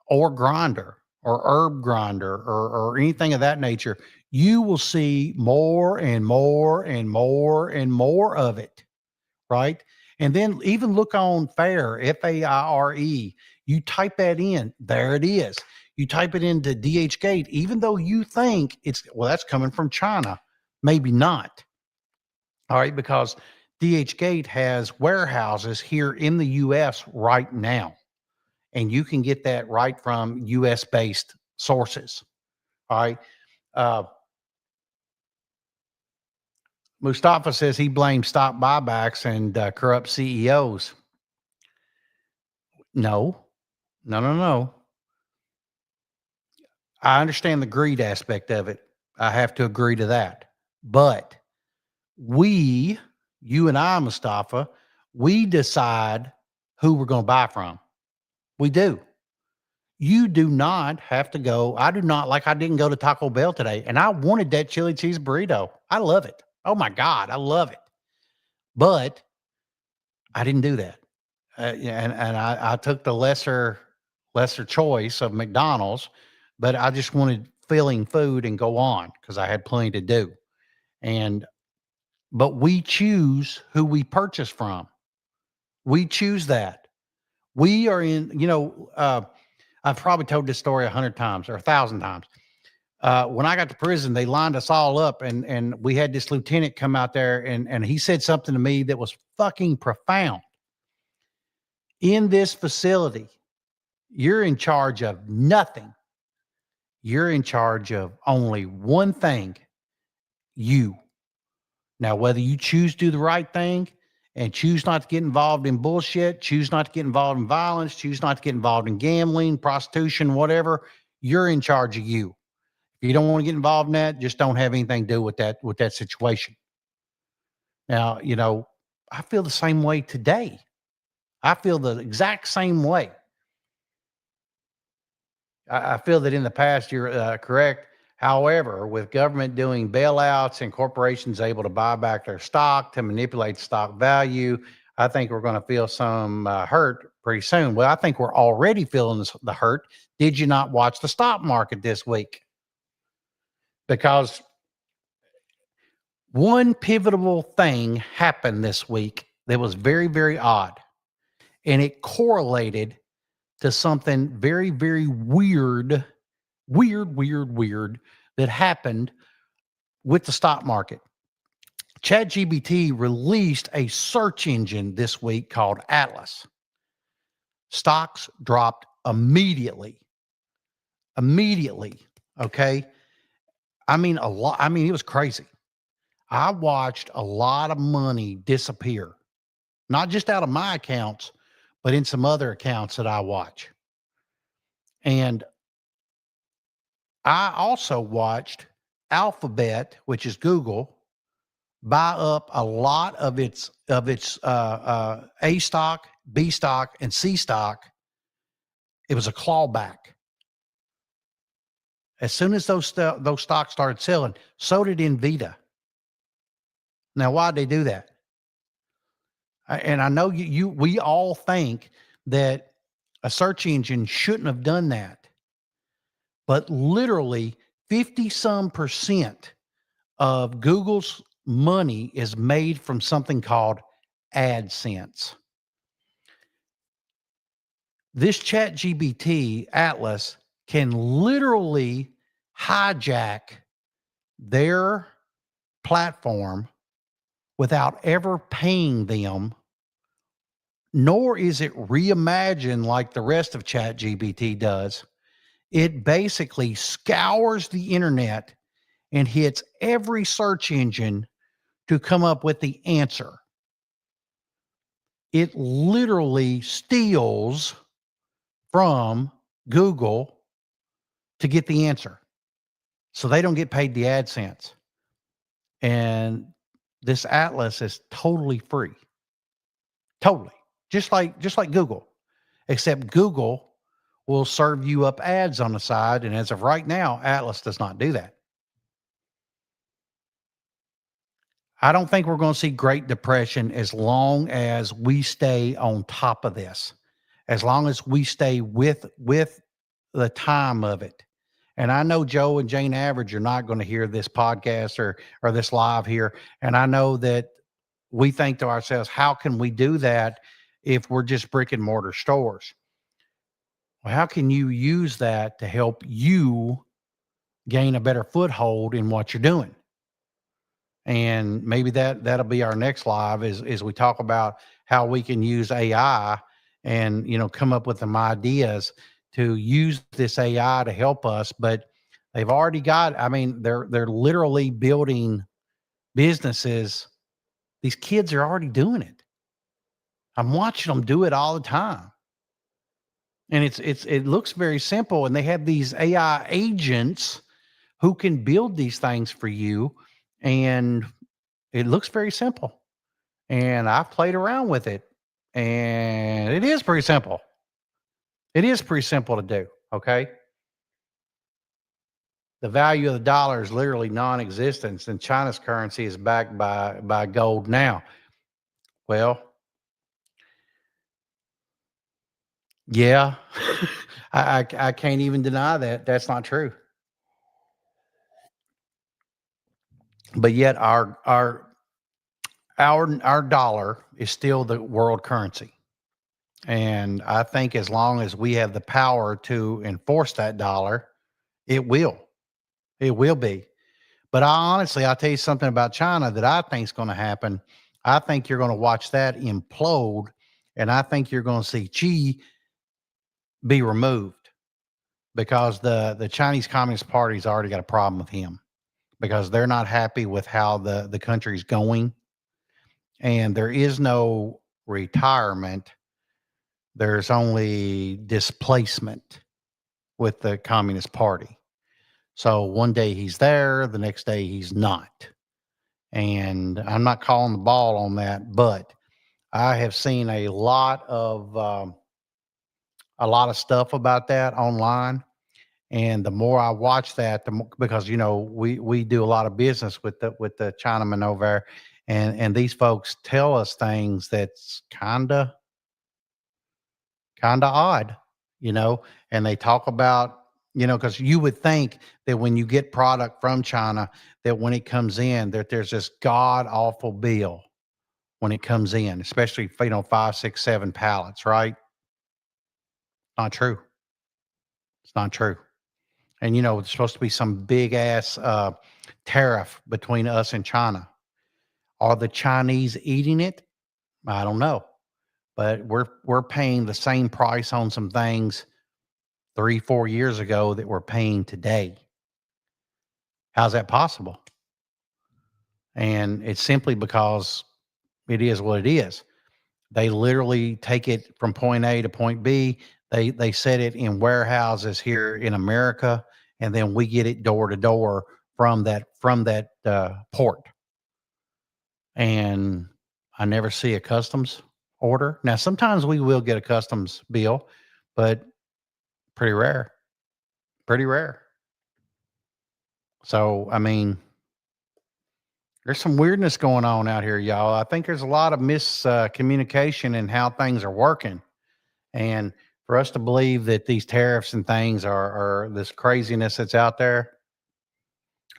or grinder or herb grinder or anything of that nature, you will see more and more and more and more of it. Right. And then even look on FAIR, FAIRE. You type that in, there it is. You type it into DH Gate, even though you think that's coming from China, maybe not. All right, because DH Gate has warehouses here in the US right now, and you can get that right from US based sources. All right. Uh, Mustafa says he blames stock buybacks and corrupt CEOs. No, no, no, no. I understand the greed aspect of it. I have to agree to that. But we, you and I, Mustafa, we decide who we're going to buy from. We do. You do not have to go. I do not, like I didn't go to Taco Bell today and I wanted that chili cheese burrito. I love it. Oh my God, I love it. But I didn't do that. Yeah, and I took the lesser choice of McDonald's, but I just wanted filling food and go on because I had plenty to do. And but we choose who we purchase from. We choose that. We are in, I've probably told this story 100 times or 1,000 times. When I got to prison, they lined us all up and we had this lieutenant come out there and he said something to me that was fucking profound. In this facility, you're in charge of nothing. You're in charge of only one thing, you. Now, whether you choose to do the right thing and choose not to get involved in bullshit, choose not to get involved in violence, choose not to get involved in gambling, prostitution, whatever, you're in charge of you. If you don't want to get involved in that, just don't have anything to do with that situation. Now, I feel the same way today. I feel the exact same way. I feel that in the past you're correct. However, with government doing bailouts and corporations able to buy back their stock to manipulate stock value, I think we're going to feel some hurt pretty soon. Well, I think we're already feeling the hurt. Did you not watch the stock market this week? Because one pivotal thing happened this week that was very, very odd. And it correlated to something very, very weird that happened with the stock market. ChatGPT released a search engine this week called Atlas. Stocks dropped immediately. Immediately. Okay. I mean, a lot. I mean, it was crazy. I watched a lot of money disappear, not just out of my accounts, but in some other accounts that I watch. And I also watched Alphabet, which is Google, buy up a lot of its A stock, B stock, and C stock. It was a clawback. As soon as those stocks started selling, so did Nvidia. Now, why'd they do that? And I know we all think that a search engine shouldn't have done that, but literally 50 some percent of Google's money is made from something called AdSense. This ChatGPT Atlas can literally hijack their platform without ever paying them nor is it reimagined like the rest of ChatGPT does. It basically scours the internet and hits every search engine to come up with the answer. It literally steals from Google to get the answer. So they don't get paid the AdSense. And this atlas is totally free. Totally. Just like Google. Except Google will serve you up ads on the side. And as of right now, Atlas does not do that. I don't think we're going to see Great Depression as long as we stay on top of this, as long as we stay with the time of it. And I know Joe and Jane Average are not going to hear this podcast or this live here. And I know that we think to ourselves, how can we do that if we're just brick and mortar stores? Well, how can you use that to help you gain a better foothold in what you're doing? And maybe that'll be our next live is we talk about how we can use AI and come up with some ideas to use this AI to help us. But they've already got, I mean, they're literally building businesses. These kids are already doing it. I'm watching them do it all the time. And it looks very simple. And they have these AI agents who can build these things for you. And it looks very simple. And I've played around with it. And it is pretty simple. It is pretty simple to do. Okay. The value of the dollar is literally non-existent, and China's currency is backed by gold now. Well, yeah. I can't even deny that. That's not true. But yet our dollar is still the world currency. And I think as long as we have the power to enforce that dollar, it will. It will be. But I'll tell you something about China that I think is going to happen. I think you're going to watch that implode, and I think you're going to see Xi be removed because the Chinese Communist Party's already got a problem with him because they're not happy with how the country's going, and there is no retirement. There's only displacement with the Communist Party. So one day he's there, the next day he's not. And I'm not calling the ball on that, but I have seen a lot of stuff about that online. And the more I watch that, the more, because we do a lot of business with the Chinamen over there, and these folks tell us things that's kind of odd, you know, and they talk about, because you would think that when you get product from China, that when it comes in, that there's this god awful bill when it comes in, especially, 5, 6, 7 pallets, right? Not true. It's not true. And, it's supposed to be some big ass tariff between us and China. Are the Chinese eating it? I don't know, but we're paying the same price on some things 3, 4 years ago that we're paying today. How's that possible? And it's simply because it is what it is. They literally take it from point A to point B. They set it in warehouses here in America, and then we get it door to door from that port. And I never see a customs order. Now, sometimes we will get a customs bill, but pretty rare. Pretty rare. So, I mean, there's some weirdness going on out here, y'all. I think there's a lot of miscommunication in how things are working. And for us to believe that these tariffs and things are this craziness that's out there,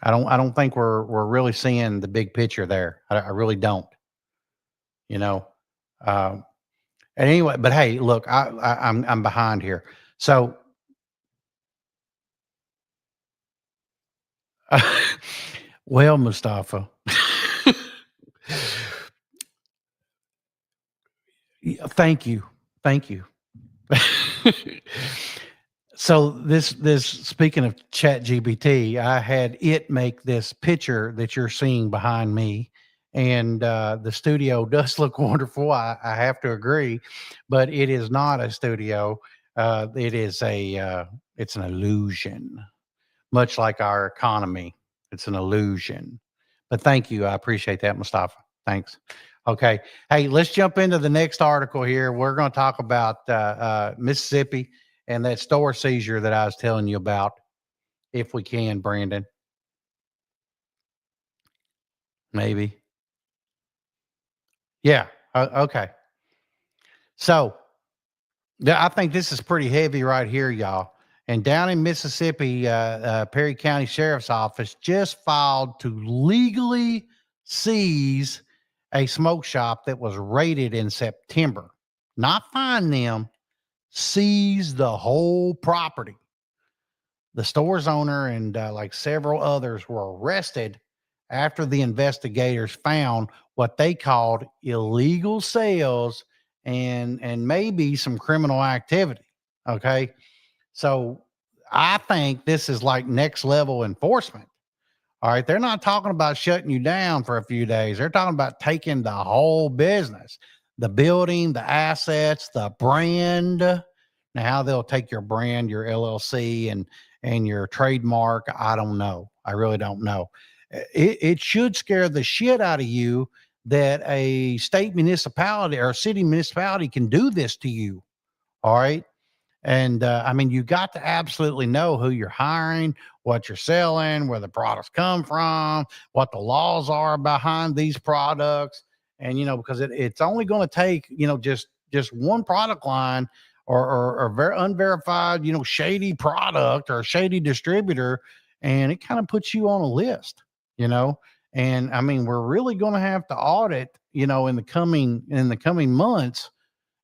I don't think we're really seeing the big picture there. I really don't. You know. Um, and anyway, but hey, look, I'm behind here. So, well, Mustafa, Thank you. Thank you. So this speaking of chat gpt, I had it make this picture that you're seeing behind me, and the studio does look wonderful. I have to agree, but it is not a studio. It is it's an illusion, much like our economy. It's an illusion. But thank you. I appreciate that, Mustafa. Thanks. Okay. Hey, let's jump into the next article here. We're going to talk about Mississippi and that store seizure that I was telling you about, if we can, Brandon. Maybe. Yeah. Okay. So I think this is pretty heavy right here, y'all. And down in Mississippi, Perry County Sheriff's Office just filed to legally seize a smoke shop that was raided in September. Not fine them, seize the whole property. The store's owner and like several others were arrested after the investigators found what they called illegal sales and maybe some criminal activity. Okay. So I think this is like next level enforcement. All right. They're not talking about shutting you down for a few days. They're talking about taking the whole business, the building, the assets, the brand. Now, how they'll take your brand, your LLC, and your trademark, I don't know. I really don't know. It should scare the shit out of you that a state municipality or a city municipality can do this to you. All right. And I mean, you got to absolutely know who you're hiring, what you're selling, where the products come from, what the laws are behind these products. And, because it's only going to take, just one product line or very unverified, shady product or shady distributor. And it kind of puts you on a list, you know. And I mean, we're really going to have to audit, in the coming months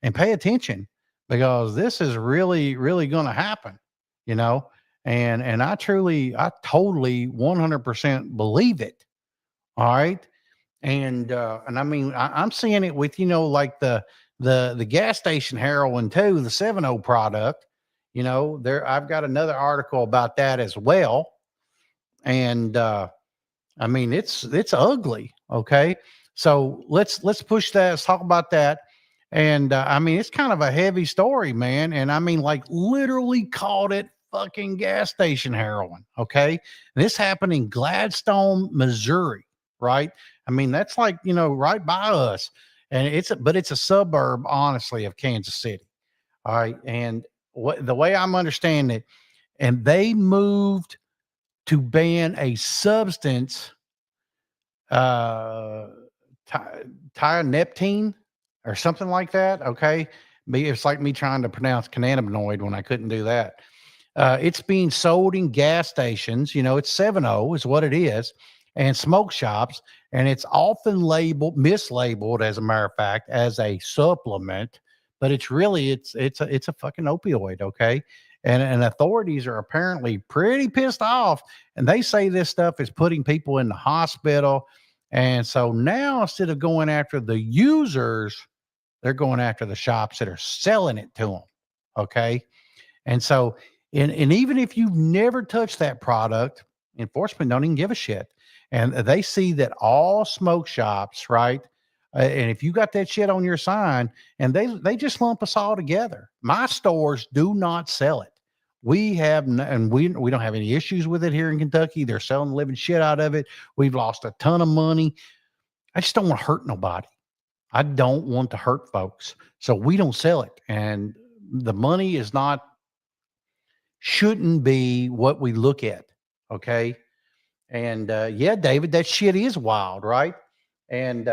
and pay attention because this is really, really going to happen, you know. And I totally 100% believe it. All right. And I mean, I'm seeing it with, like the gas station heroin too, the 7 product. There I've got another article about that as well. And I mean, it's ugly. Okay, so let's push that. Let's talk about that. And I mean, it's kind of a heavy story, man. And I mean, like literally called it fucking gas station heroin. Okay, and this happened in Gladstone, Missouri. Right? I mean, that's like right by us, and it's a suburb, honestly, of Kansas City. All right, and what the way I'm understanding it, and they moved to ban a substance uh tianeptine or something like that. Okay. It's like me trying to pronounce cannabinoid when I couldn't do that. It's being sold in gas stations. It's 7 is what it is, and smoke shops. And it's often mislabeled, as a matter of fact, as a supplement, but it's a fucking opioid. Okay. And authorities are apparently pretty pissed off, and they say this stuff is putting people in the hospital. And so now, instead of going after the users, they're going after the shops that are selling it to them. Okay. And so, and even if you've never touched that product, enforcement don't even give a shit. And they see that all smoke shops, right? And if you got that shit on your sign, and they just lump us all together. My stores do not sell it. And we don't have any issues with it here in Kentucky. They're selling the living shit out of it. We've lost a ton of money. I just don't want to hurt nobody. I don't want to hurt folks. So we don't sell it. And the money shouldn't be what we look at. Okay. And yeah, David, that shit is wild, right? And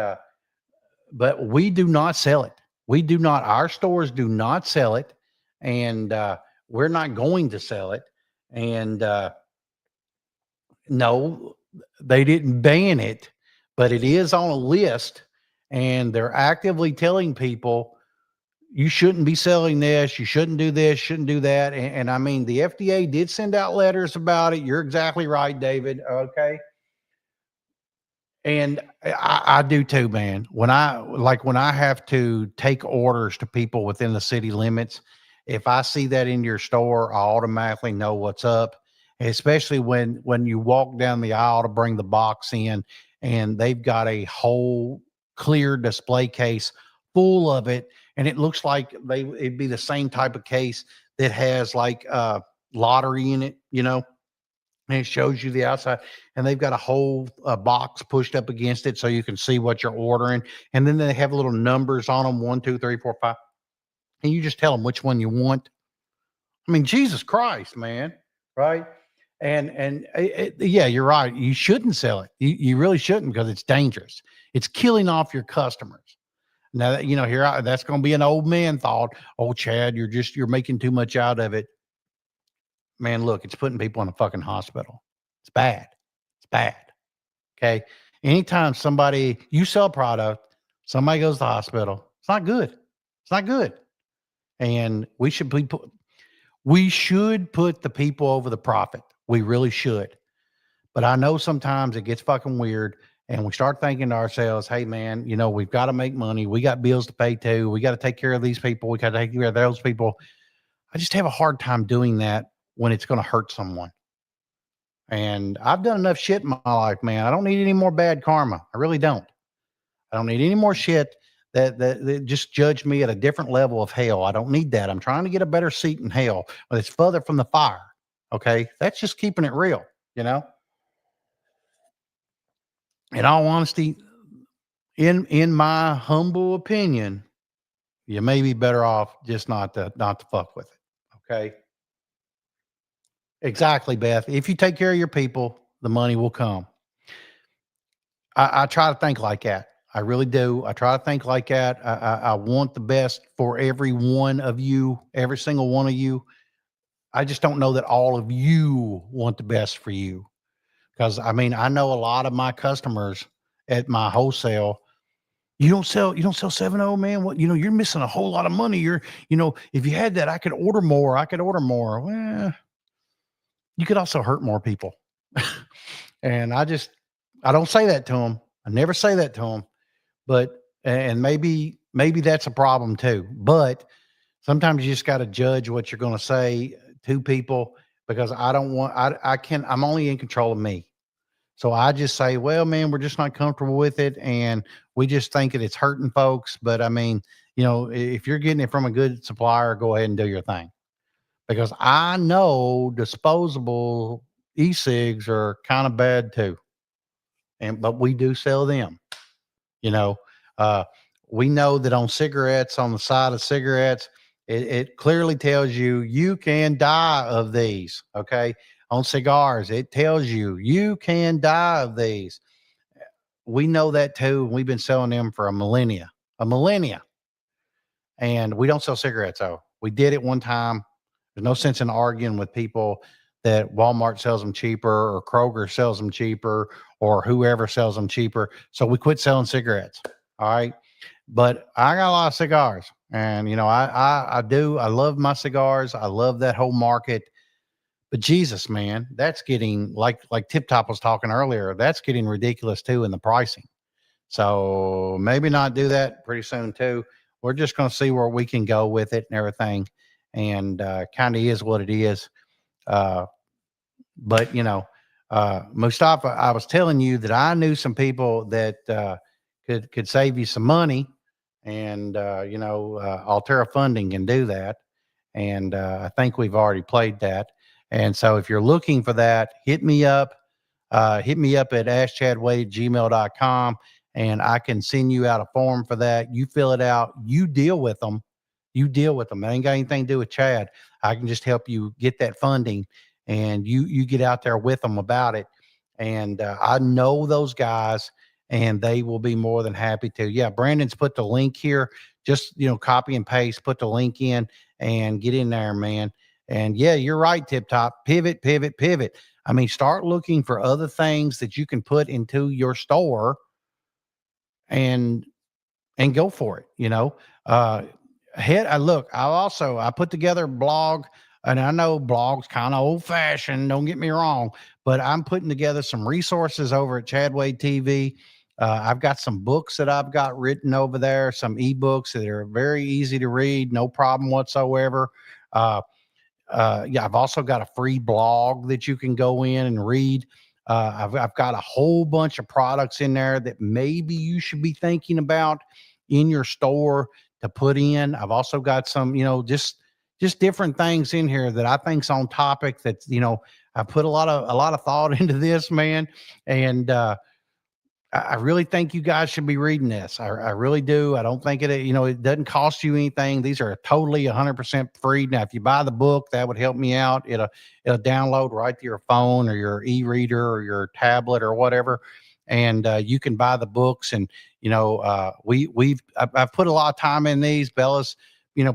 but we do not sell it. We do not, our stores do not sell it. And we're not going to sell it. And no, they didn't ban it, but it is on a list. And they're actively telling people, you shouldn't be selling this. You shouldn't do this, shouldn't do that. And I mean, the FDA did send out letters about it. You're exactly right, David. Okay. And I do too, man. When I have to take orders to people within the city limits, if I see that in your store, I automatically know what's up. Especially when you walk down the aisle to bring the box in, and they've got a whole clear display case full of it, and it looks like it'd be the same type of case that has like lottery in it, and it shows you the outside, and they've got a whole box pushed up against it so you can see what you're ordering, and then they have little numbers on them, 1 2 3 4 5, and you just tell them which one you want. I mean, Jesus Christ, man, right? Yeah, you're right, you shouldn't sell it, you really shouldn't, because it's dangerous. It's killing off your customers. Now that that's going to be an old man thought. Oh, Chad, you're making too much out of it. Man, look, it's putting people in a fucking hospital. It's bad. It's bad. Okay. Anytime you sell a product, somebody goes to the hospital, it's not good. It's not good. And we should put the people over the profit. We really should. But I know sometimes it gets fucking weird, and we start thinking to ourselves, hey man, we've got to make money. We got bills to pay too. We got to take care of these people. We got to take care of those people. I just have a hard time doing that when it's going to hurt someone. And I've done enough shit in my life, man. I don't need any more bad karma. I really don't. I don't need any more shit that just judge me at a different level of hell. I don't need that. I'm trying to get a better seat in hell, but it's further from the fire. Okay. That's just keeping it real, you know? In all honesty, in my humble opinion, you may be better off just not to fuck with it. Okay. Exactly, Beth. If you take care of your people, the money will come. I try to think like that. I really do. I try to think like that. I want the best for every one of you, every single one of you. I just don't know that all of you want the best for you. Because I mean, I know a lot of my customers at my wholesale. You don't sell 7.0, man. What, you're missing a whole lot of money. If you had that, I could order more. I could order more. Well, you could also hurt more people. And I don't say that to them. I never say that to them. But and maybe that's a problem too. But sometimes you just got to judge what you're going to say to people, because I don't want I'm only in control of me. So I just say, well, man, we're just not comfortable with it, and we just think that it's hurting folks. But I mean, if you're getting it from a good supplier, go ahead and do your thing, because I know disposable e-cigs are kind of bad too, but we do sell them. You know, uh, we know that on cigarettes, on the side of cigarettes, it clearly tells you can die of these. Okay. On cigars, it tells you can die of these. We know that too. We've been selling them for a millennia. And we don't sell cigarettes though. We did it one time. There's no sense in arguing with people that Walmart sells them cheaper, or Kroger sells them cheaper, or whoever sells them cheaper. So we quit selling cigarettes. All right. But I got a lot of cigars, and I love my cigars. I love that whole market. But Jesus, man, that's getting like Tip Top was talking earlier. That's getting ridiculous too in the pricing. So maybe not do that pretty soon too. We're just going to see where we can go with it and everything, and kind of is what it is. Uh, but Mustafa, I was telling you that I knew some people that could save you some money, and Altera Funding can do that. And I think we've already played that. And so if you're looking for that, hit me up. Hit me up at askchadwade@gmail.com, and I can send you out a form for that. You fill it out. You deal with them. You deal with them. It ain't got anything to do with Chad. I can just help you get that funding, and you get out there with them about it. And I know those guys, and they will be more than happy to. Yeah, Brandon's put the link here. Just copy and paste, put the link in, and get in there, man. And yeah, you're right, Tip Top. Pivot, pivot, pivot. I mean, start looking for other things that you can put into your store, and go for it. Uh, I put together a blog, and I know blogs kind of old fashioned. Don't get me wrong, but I'm putting together some resources over at Chadway TV. I've got some books that I've got written over there, some ebooks that are very easy to read, no problem whatsoever. Uh, yeah, I've also got a free blog that you can go in and read. I've got a whole bunch of products in there that maybe you should be thinking about in your store to put in. I've also got some, just different things in here that I think's on topic. That I put a lot of thought into this, man, and I really think you guys should be reading this. I really do. I don't think it doesn't cost you anything. These are totally 100% free. Now, if you buy the book, that would help me out. It'll download right to your phone or your e-reader or your tablet or whatever. And you can buy the books. And, I've put a lot of time in these. Bella's,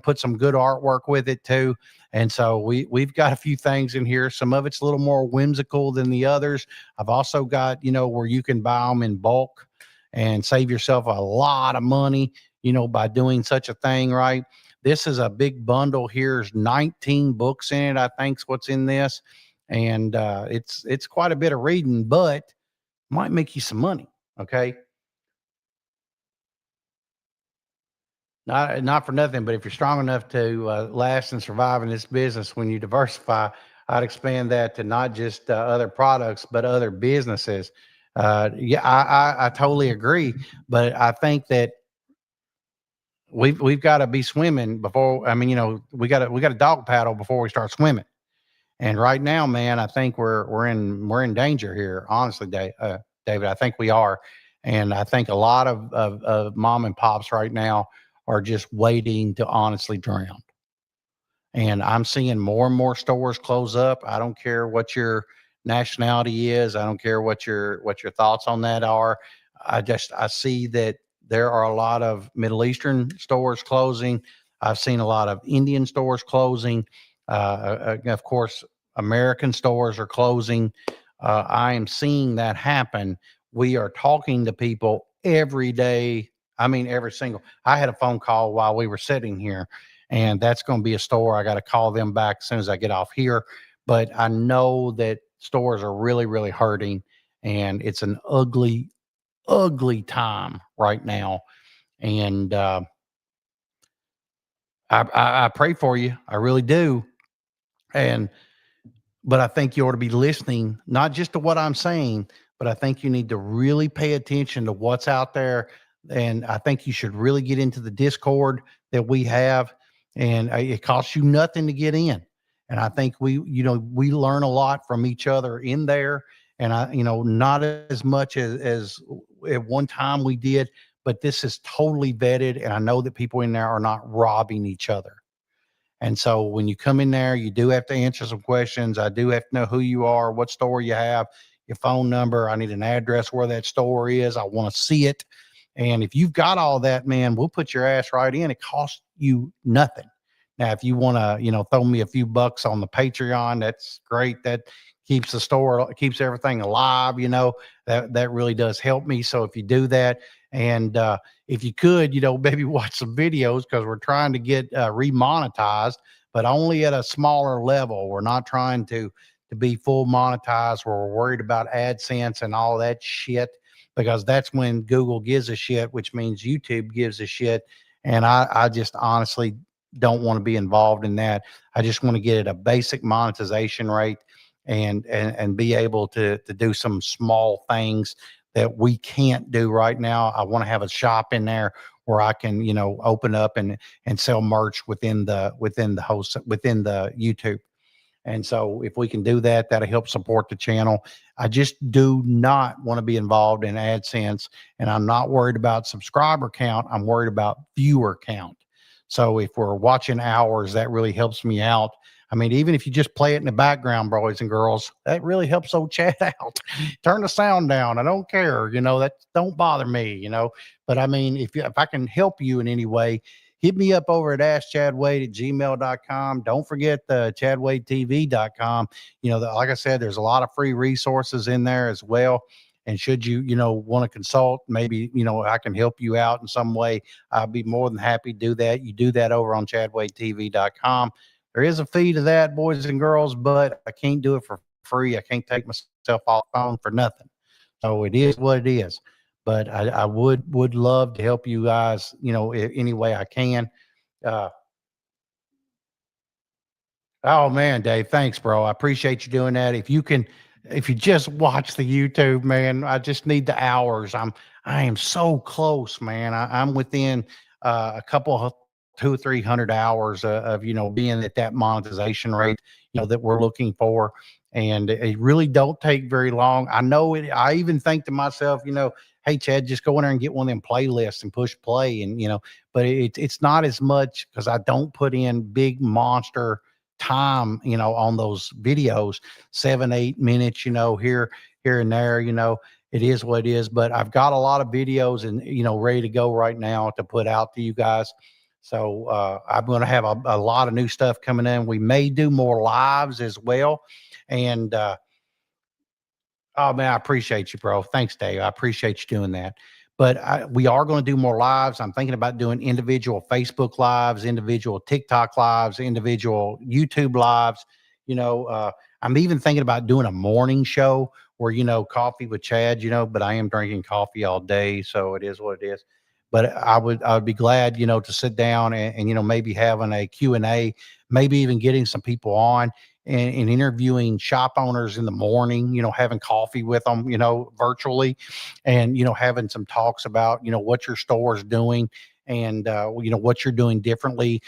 put some good artwork with it too. And so we've got a few things in here. Some of it's a little more whimsical than the others. I've also got, where you can buy them in bulk and save yourself a lot of money, by doing such a thing, right? This is a big bundle. Here's 19 books in it, I think's what's in this. And it's quite a bit of reading, but might make you some money. Okay. Not for nothing, but if you're strong enough to last and survive in this business, when you diversify, I'd expand that to not just other products, but other businesses. Yeah, I totally agree, but I think that we've got to be swimming before. I mean, we got to dog paddle before we start swimming. And right now, man, I think we're in danger here. Honestly, David, I think we are, and I think a lot of mom and pops right now are just waiting to honestly drown. And I'm seeing more and more stores close up. I don't care what your nationality is. I don't care what your thoughts on that are. I see that there are a lot of Middle Eastern stores closing. I've seen a lot of Indian stores closing. Of course, American stores are closing. I am seeing that happen. We are talking to people every day. I mean, every single. I had a phone call while we were sitting here, and that's going to be a store. I got to call them back as soon as I get off here. But I know that stores are really, really hurting, and it's an ugly, ugly time right now. And I pray for you. I really do. And but I think you ought to be listening, not just to what I'm saying, but I think you need to really pay attention to what's out there. And I think you should really get into the Discord that we have. And it costs you nothing to get in. And I think we learn a lot from each other in there. And not as much as at one time we did, but this is totally vetted. And I know that people in there are not robbing each other. And so when you come in there, you do have to answer some questions. I do have to know who you are, what store you have, your phone number. I need an address where that store is. I want to see it. And if you've got all that, man, we'll put your ass right in. It costs you nothing. Now, if you want to, throw me a few bucks on the Patreon, that's great. That keeps the store, keeps everything alive. That really does help me. So if you do that, and if you could, maybe watch some videos, because we're trying to get remonetized, but only at a smaller level. We're not trying to be full monetized, where we're worried about AdSense and all that shit, because that's when Google gives a shit, which means YouTube gives a shit. And I just honestly don't want to be involved in that. I just want to get at a basic monetization rate, and be able to do some small things that we can't do right now. I want to have a shop in there where I can, open up and sell merch within the YouTube. And so if we can do that, that'll help support the channel. I just do not want to be involved in AdSense, and I'm not worried about subscriber count. I'm worried about viewer count. So if we're watching hours, that really helps me out. I mean, even if you just play it in the background, boys and girls, that really helps old Chad out. Turn the sound down. I don't care. That don't bother me. But I mean, if I can help you in any way, hit me up over at askchadwade@gmail.com. Don't forget the chadwadetv.com. Like I said, there's a lot of free resources in there as well. And should you, want to consult, maybe, I can help you out in some way, I'll be more than happy to do that. You do that over on chadwadetv.com. There is a fee to that, boys and girls, but I can't do it for free. I can't take myself off the phone for nothing. So it is what it is. But I would love to help you guys, any way I can. Uh, Oh man, Dave, thanks, bro. I appreciate you doing that. If you just watch the YouTube, man, I just need the hours. I am so close, man. I'm within a couple of 200 or 300 hours of being at that monetization rate, that we're looking for, and it really don't take very long. I know it. I even think to myself, hey Chad, just go in there and get one of them playlists and push play, and but it's not as much because I don't put in big monster time, on those videos, 7, 8 minutes, here and there, it is what it is. But I've got a lot of videos and, ready to go right now to put out to you guys. So I'm going to have a lot of new stuff coming in. We may do more lives as well. And oh man, I appreciate you, bro. Thanks, Dave. I appreciate you doing that. But we are going to do more lives. I'm thinking about doing individual Facebook lives, individual TikTok lives, individual YouTube lives. I'm even thinking about doing a morning show where, coffee with Chad, but I am drinking coffee all day. So it is what it is. But I would be glad, to sit down and maybe having a Q&A, maybe even getting some people on and interviewing shop owners in the morning, having coffee with them, virtually, and, having some talks about, what your store is doing and, what you're doing differently,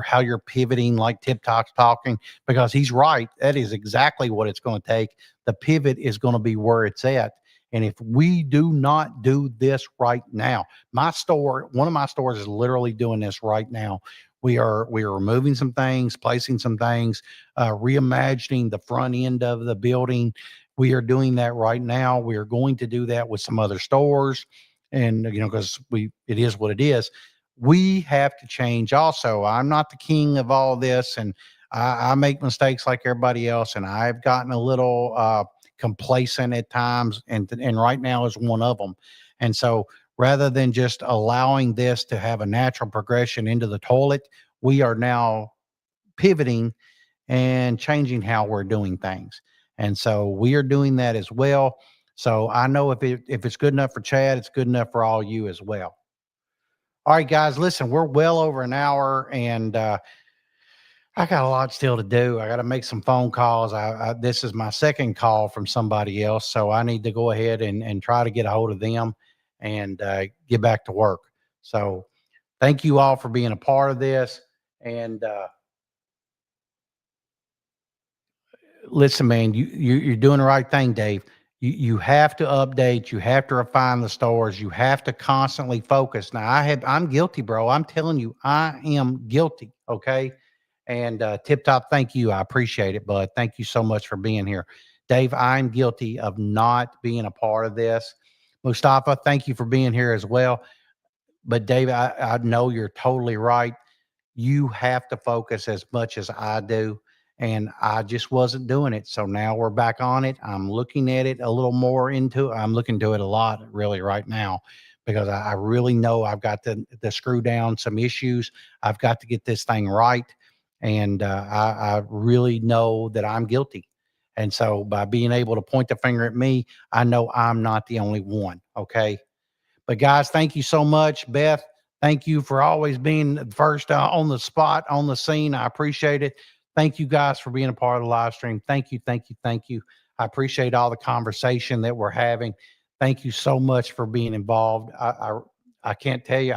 how you're pivoting, like Tip Talk's talking, because he's right. That is exactly what it's going to take. The pivot is going to be where it's at. And if we do not do this right now, one of my stores is literally doing this right now. We are removing some things, placing some things, reimagining the front end of the building. We are doing that right now. We are going to do that with some other stores, and because it is what it is. We have to change. Also, I'm not the king of all this, and I make mistakes like everybody else, and I've gotten a little complacent at times, and right now is one of them. And so, rather than just allowing this to have a natural progression into the toilet, we are now pivoting and changing how we're doing things. And so we are doing that as well. So I know if it's good enough for Chad, it's good enough for all you as well. All right, guys, listen, we're well over an hour, and I got a lot still to do. I got to make some phone calls. This is my second call from somebody else, so I need to go ahead and try to get a hold of them and get back to work. So thank you all for being a part of this. And listen, man, you're doing the right thing, Dave. You have to update. You have to refine the stores. You have to constantly focus. Now, I'm guilty, bro. I'm telling you, I am guilty. Okay. And Tip Top, thank you. I appreciate it, bud. Thank you so much for being here. Dave, I'm guilty of not being a part of this. Mustafa, thank you for being here as well. But Dave, I know you're totally right. You have to focus as much as I do. And I just wasn't doing it. So now we're back on it. I'm looking at it a little more I'm looking to it a lot really right now because I really know I've got to screw down some issues. I've got to get this thing right. And I really know that I'm guilty. And so by being able to point the finger at me, I know I'm not the only one. Okay. But guys, thank you so much. Beth, thank you for always being first on the spot, on the scene. I appreciate it. Thank you guys for being a part of the live stream. Thank you, thank you, thank you. I appreciate all the conversation that we're having. Thank you so much for being involved. I can't tell you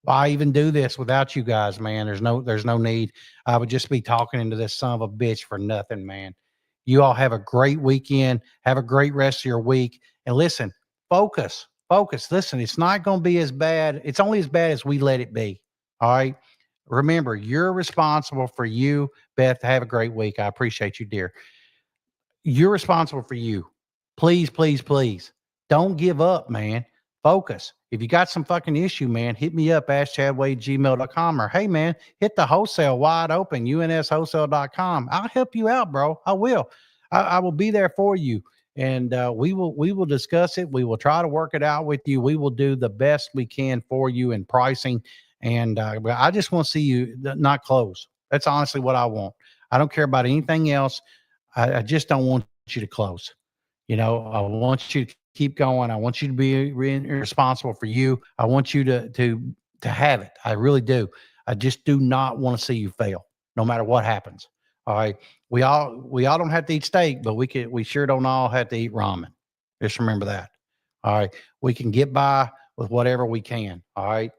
why even do this without you guys, man. There's no need. I would just be talking into this son of a bitch for nothing, man. You all have a great weekend. Have a great rest of your week. And listen, focus. Listen, it's not going to be as bad. It's only as bad as we let it be. All right. Remember, you're responsible for you. Beth, have a great week. I appreciate you, dear. You're responsible for you. Please, please, please don't give up, man. Focus. If you got some fucking issue, man, hit me up, askchadwade@gmail.com, or hey, man, hit the wholesale wide open, unswholesale.com. I'll help you out, bro. I will. I will be there for you. And we will discuss it. We will try to work it out with you. We will do the best we can for you in pricing. And I just want to see you not close. That's honestly what I want. I don't care about anything else. I just don't want you to close. I want you to keep going. I want you to be responsible for you. I want you to have it. I really do. I just do not want to see you fail, no matter what happens. All right. We all don't have to eat steak, but we sure don't all have to eat ramen. Just remember that. All right. We can get by with whatever we can. All right.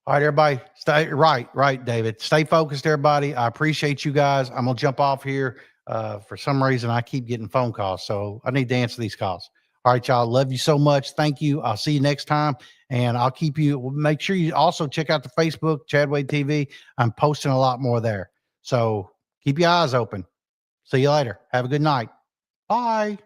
All right, everybody, stay right, David. Stay focused, everybody. I appreciate you guys. I'm gonna jump off here. For some reason, I keep getting phone calls, so I need to answer these calls. All right, y'all. Love you so much. Thank you. I'll see you next time, and I'll keep you. Make sure you also check out the Facebook Chadway TV. I'm posting a lot more there, so keep your eyes open. See you later. Have a good night. Bye.